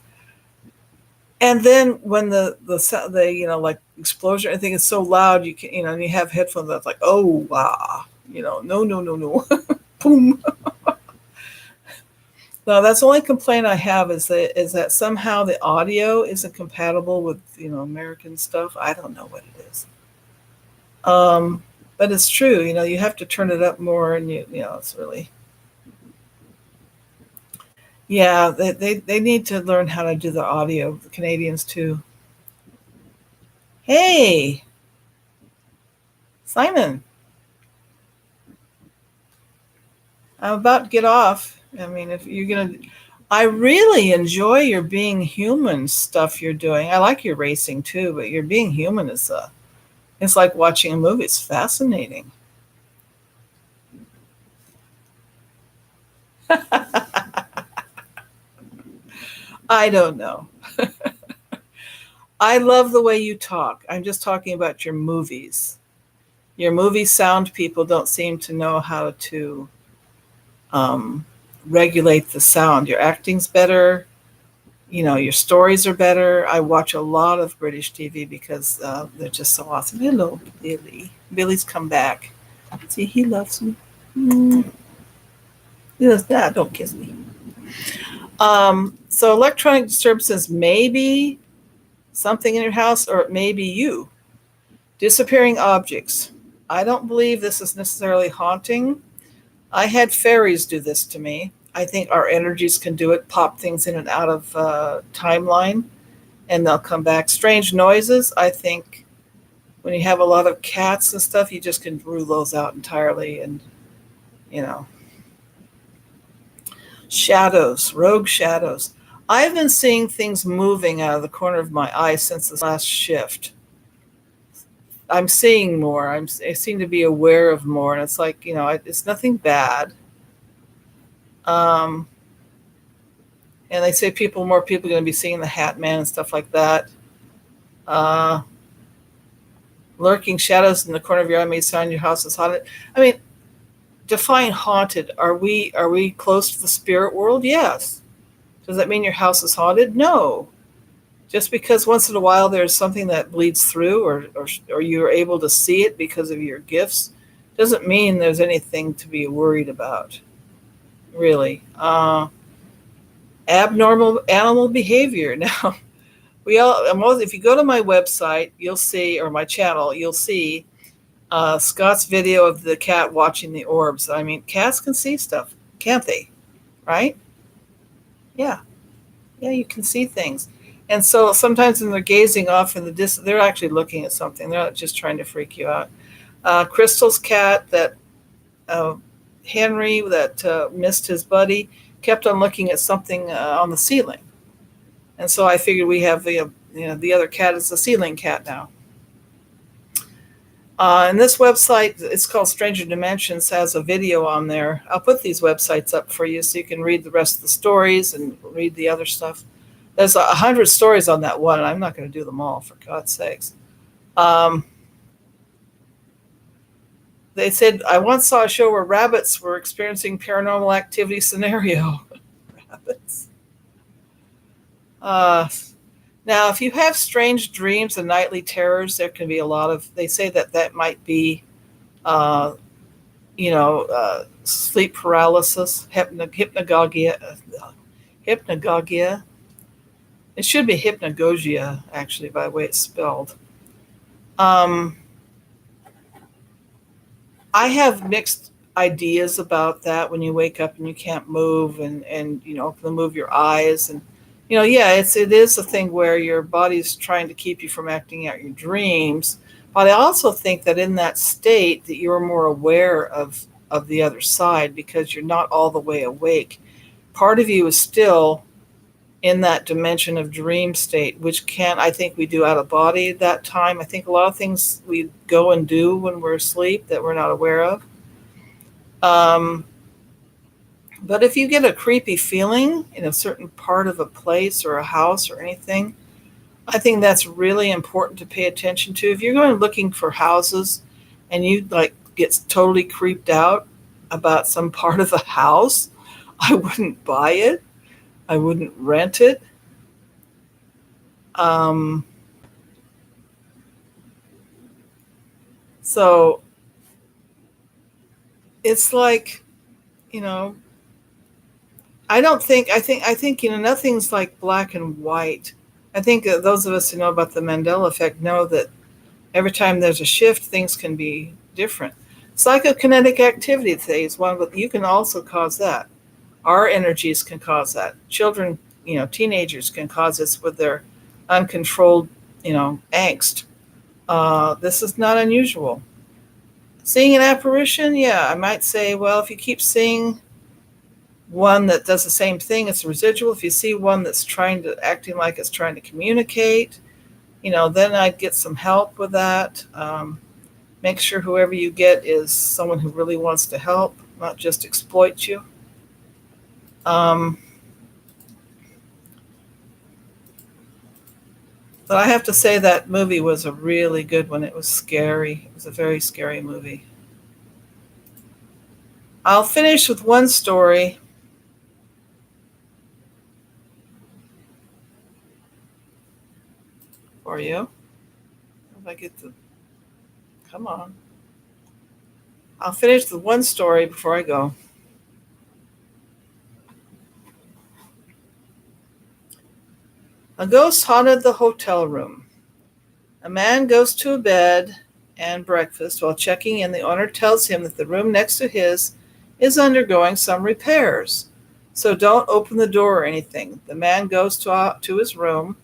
And then when the you know, like explosion, I think it's so loud you can, you know, and you have headphones that's like, oh wow, you know, no, boom. Now that's the only complaint I have is that somehow the audio isn't compatible with, you know, American stuff. I don't know what it is. But it's true, you know, you have to turn it up more, and you know, it's really, yeah, they need to learn how to do the audio. The Canadians too. Hey, Simon, I'm about to get off. I mean, if you're gonna, I really enjoy your being human stuff you're doing. I like your racing too, but your being human is it's like watching a movie. It's fascinating. I don't know. I love the way you talk. I'm just talking about your movies. Your movie sound people don't seem to know how to um, regulate the sound. Your acting's better. You know, your stories are better. I watch a lot of British TV because they're just so awesome. Hello, Billy. Billy's come back. See, he loves me. Mm. He goes, Dad, don't kiss me. So electronic disturbances may be something in your house, or it may be you. Disappearing objects. I don't believe this is necessarily haunting. I had fairies do this to me. I think our energies can do it, pop things in and out of timeline, and they'll come back. Strange noises, I think when you have a lot of cats and stuff, you just can rule those out entirely. And, you know, shadows, rogue shadows. I've been seeing things moving out of the corner of my eye since this last shift. I'm seeing more. I seem to be aware of more, and it's like, you know, it's nothing bad. Um, And they say more people are going to be seeing the Hat Man and stuff like that. Uh, Lurking shadows in the corner of your eye may sound your house is haunted. I mean, define haunted. Are we close to the spirit world? Yes. Does that mean your house is haunted? No. Just because once in a while there's something that bleeds through, or you're able to see it because of your gifts, doesn't mean there's anything to be worried about. Really. Abnormal animal behavior. Now, if you go to my website, you'll see, or my channel, you'll see Scott's video of the cat watching the orbs. I mean, cats can see stuff, can't they? Right? Yeah. Yeah, you can see things. And so sometimes when they're gazing off in the distance, they're actually looking at something. They're not just trying to freak you out. Crystal's cat, that Henry, that missed his buddy, kept on looking at something on the ceiling. And so I figured we have the other cat is the ceiling cat now. And this website, it's called Stranger Dimensions, has a video on there. I'll put these websites up for you so you can read the rest of the stories and read the other stuff. There's 100 stories on that one, and I'm not going to do them all, for God's sakes. They said, I once saw a show where rabbits were experiencing paranormal activity scenario. Rabbits. Now, if you have strange dreams and nightly terrors, there can be a lot of, they say that might be, sleep paralysis, hypnagogia. Hypnagogia. It should be hypnagogia, actually, by the way it's spelled. I have mixed ideas about that when you wake up and you can't move and move your eyes. And, it is a thing where your body's trying to keep you from acting out your dreams. But I also think that in that state that you're more aware of the other side because you're not all the way awake. Part of you is still in that dimension of dream state, which I think we do out of body at that time. I think a lot of things we go and do when we're asleep that we're not aware of. But if you get a creepy feeling in a certain part of a place or a house or anything, I think that's really important to pay attention to. If you're going looking for houses and you get totally creeped out about some part of the house, I wouldn't buy it. I wouldn't rent it. So it's like, I think nothing's like black and white. I think those of us who know about the Mandela effect know that every time there's a shift, things can be different. Psychokinetic activity today is one, but you can also cause that. Our energies can cause that. Children, teenagers can cause this with their uncontrolled, angst. This is not unusual. Seeing an apparition, I might say, well, if you keep seeing one that does the same thing, it's a residual. If you see one that's acting like it's trying to communicate, then I'd get some help with that. Make sure whoever you get is someone who really wants to help, not just exploit you. But I have to say that movie was a really good one. It was scary. It was a very scary movie. I'll finish with one story. For you. If I get to... Come on. I'll finish with one story before I go. A ghost haunted the hotel room. A man goes to bed and breakfast. While checking in, the owner tells him that the room next to his is undergoing some repairs. So don't open the door or anything. The man goes to his room,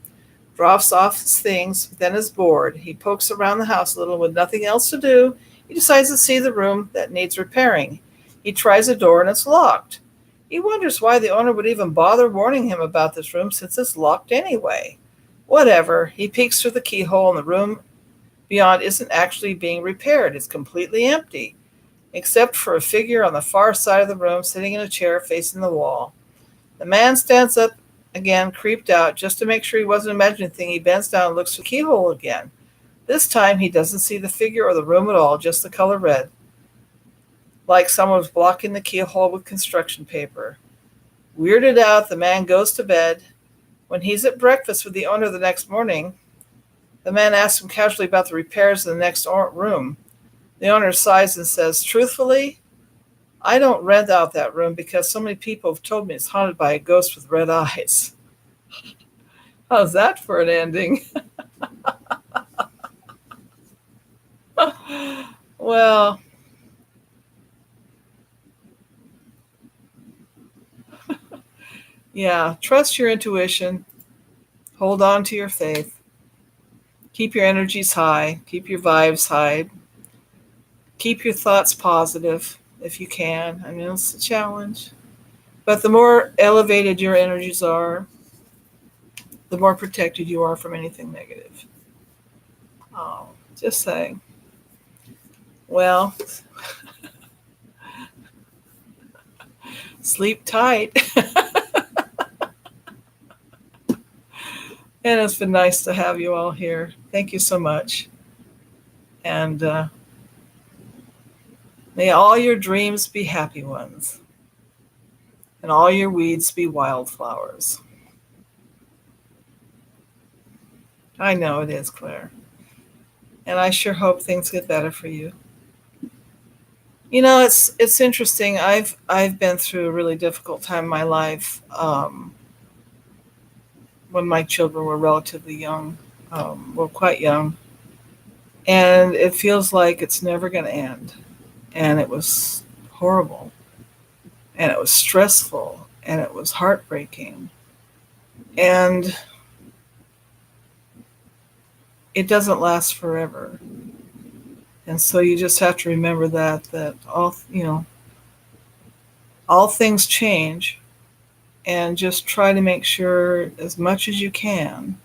drops off his things, then is bored. He pokes around the house a little with nothing else to do. He decides to see the room that needs repairing. He tries the door and it's locked. He wonders why the owner would even bother warning him about this room since it's locked anyway. Whatever. He peeks through the keyhole and the room beyond isn't actually being repaired. It's completely empty, except for a figure on the far side of the room sitting in a chair facing the wall. The man stands up Again, creeped out, just to make sure he wasn't imagining anything, he bends down and looks through the keyhole again. This time he doesn't see the figure or the room at all, just the color red, like someone was blocking the keyhole with construction paper. Weirded out, the man goes to bed. When he's at breakfast with the owner the next morning, the man asks him casually about the repairs in the next room. The owner sighs and says, "Truthfully, I don't rent out that room because so many people have told me it's haunted by a ghost with red eyes." How's that for an ending? Well, yeah, trust your intuition. Hold on to your faith. Keep your energies high. Keep your vibes high. Keep your thoughts positive if you can. I mean, it's a challenge. But the more elevated your energies are, the more protected you are from anything negative. Oh, just saying. Well, sleep tight. And it's been nice to have you all here. Thank you so much. And may all your dreams be happy ones, and all your weeds be wildflowers. I know it is, Claire. And I sure hope things get better for you. You know, it's interesting. I've been through a really difficult time in my life when my children were relatively young, well, quite young, and it feels like it's never going to end. And it was horrible, and it was stressful, and it was heartbreaking, and it doesn't last forever. And so you just have to remember that all things change, and just try to make sure as much as you can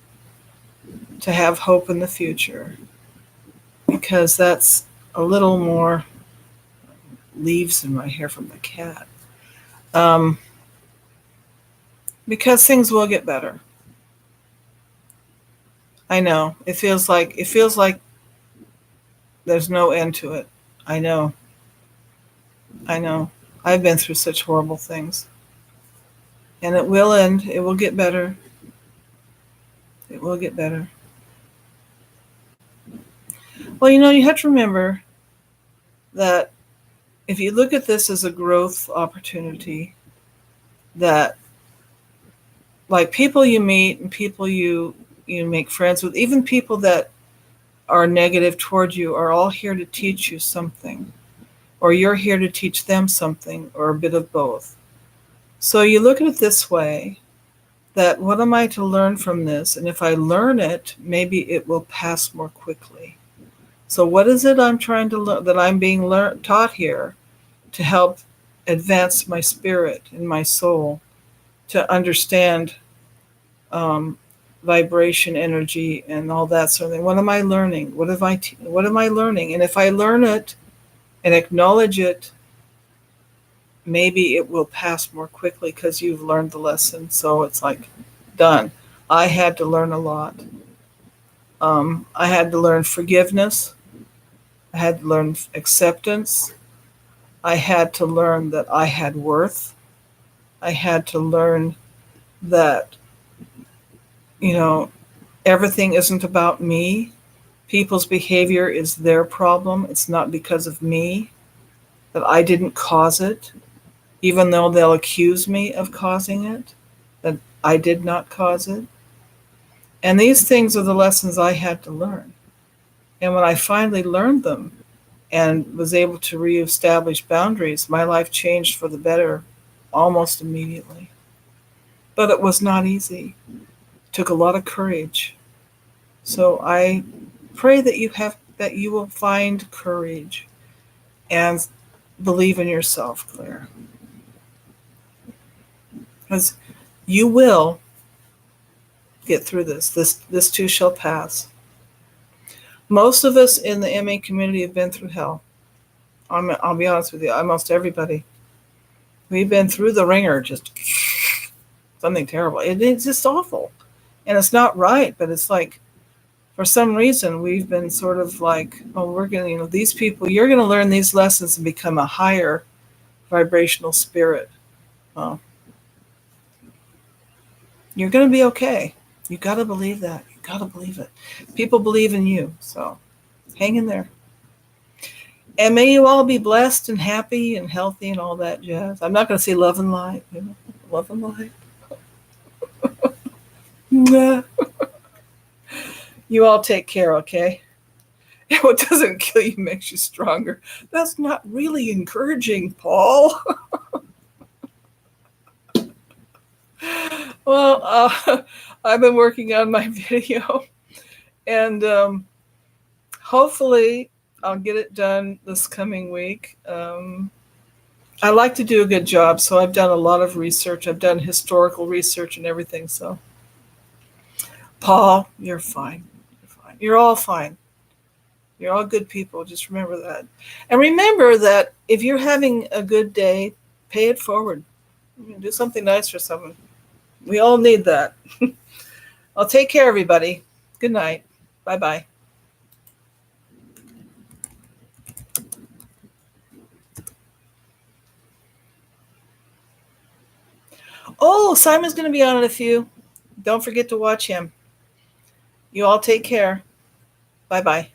to have hope in the future, because that's a little more leaves in my hair from the cat. Because things will get better. I know it feels like there's no end to it. I know. I've been through such horrible things. And it will end. It will get better. It will get better. Well, you have to remember that if you look at this as a growth opportunity, that like people you meet and people you make friends with, even people that are negative toward you, are all here to teach you something, or you're here to teach them something, or a bit of both. So you look at it this way, that what am I to learn from this? And if I learn it, maybe it will pass more quickly. So what is it I'm trying to learn, that I'm being taught here to help advance my spirit and my soul, to understand vibration, energy, and all that sort of thing? What am I learning? What am I learning? And if I learn it and acknowledge it, maybe it will pass more quickly because you've learned the lesson. So it's like, done. I had to learn a lot. I had to learn forgiveness. I had to learn acceptance. I had to learn that I had worth. I had to learn that, everything isn't about me. People's behavior is their problem. It's not because of me, that I didn't cause it, even though they'll accuse me of causing it, that I did not cause it. And these things are the lessons I had to learn. And when I finally learned them and was able to reestablish boundaries, my life changed for the better almost immediately. But it was not easy. It took a lot of courage. So I pray that you will find courage and believe in yourself, Claire. Because you will get through this. This too shall pass. Most of us in the MA community have been through hell. I'll be honest with you, almost everybody. We've been through the ringer, just something terrible. It's just awful. And it's not right, but it's like, for some reason, we've been sort of like, oh, we're going to, these people, you're going to learn these lessons and become a higher vibrational spirit. Well, you're going to be okay. You got to believe that. You got to believe it. People believe in you. So hang in there. And may you all be blessed and happy and healthy and all that jazz. I'm not going to say love and light. Love and light. Nah. You all take care, okay? What doesn't kill you makes you stronger. That's not really encouraging, Paul. Well, I've been working on my video, and hopefully I'll get it done this coming week. I like to do a good job, so I've done a lot of research. I've done historical research and everything. So, Paul, you're fine. You're fine. You're all fine. You're all good people. Just remember that. And remember that if you're having a good day, pay it forward. Do something nice for someone. We all need that. I'll take care, everybody. Good night. Bye-bye. Oh, Simon's going to be on in a few. Don't forget to watch him. You all take care. Bye-bye.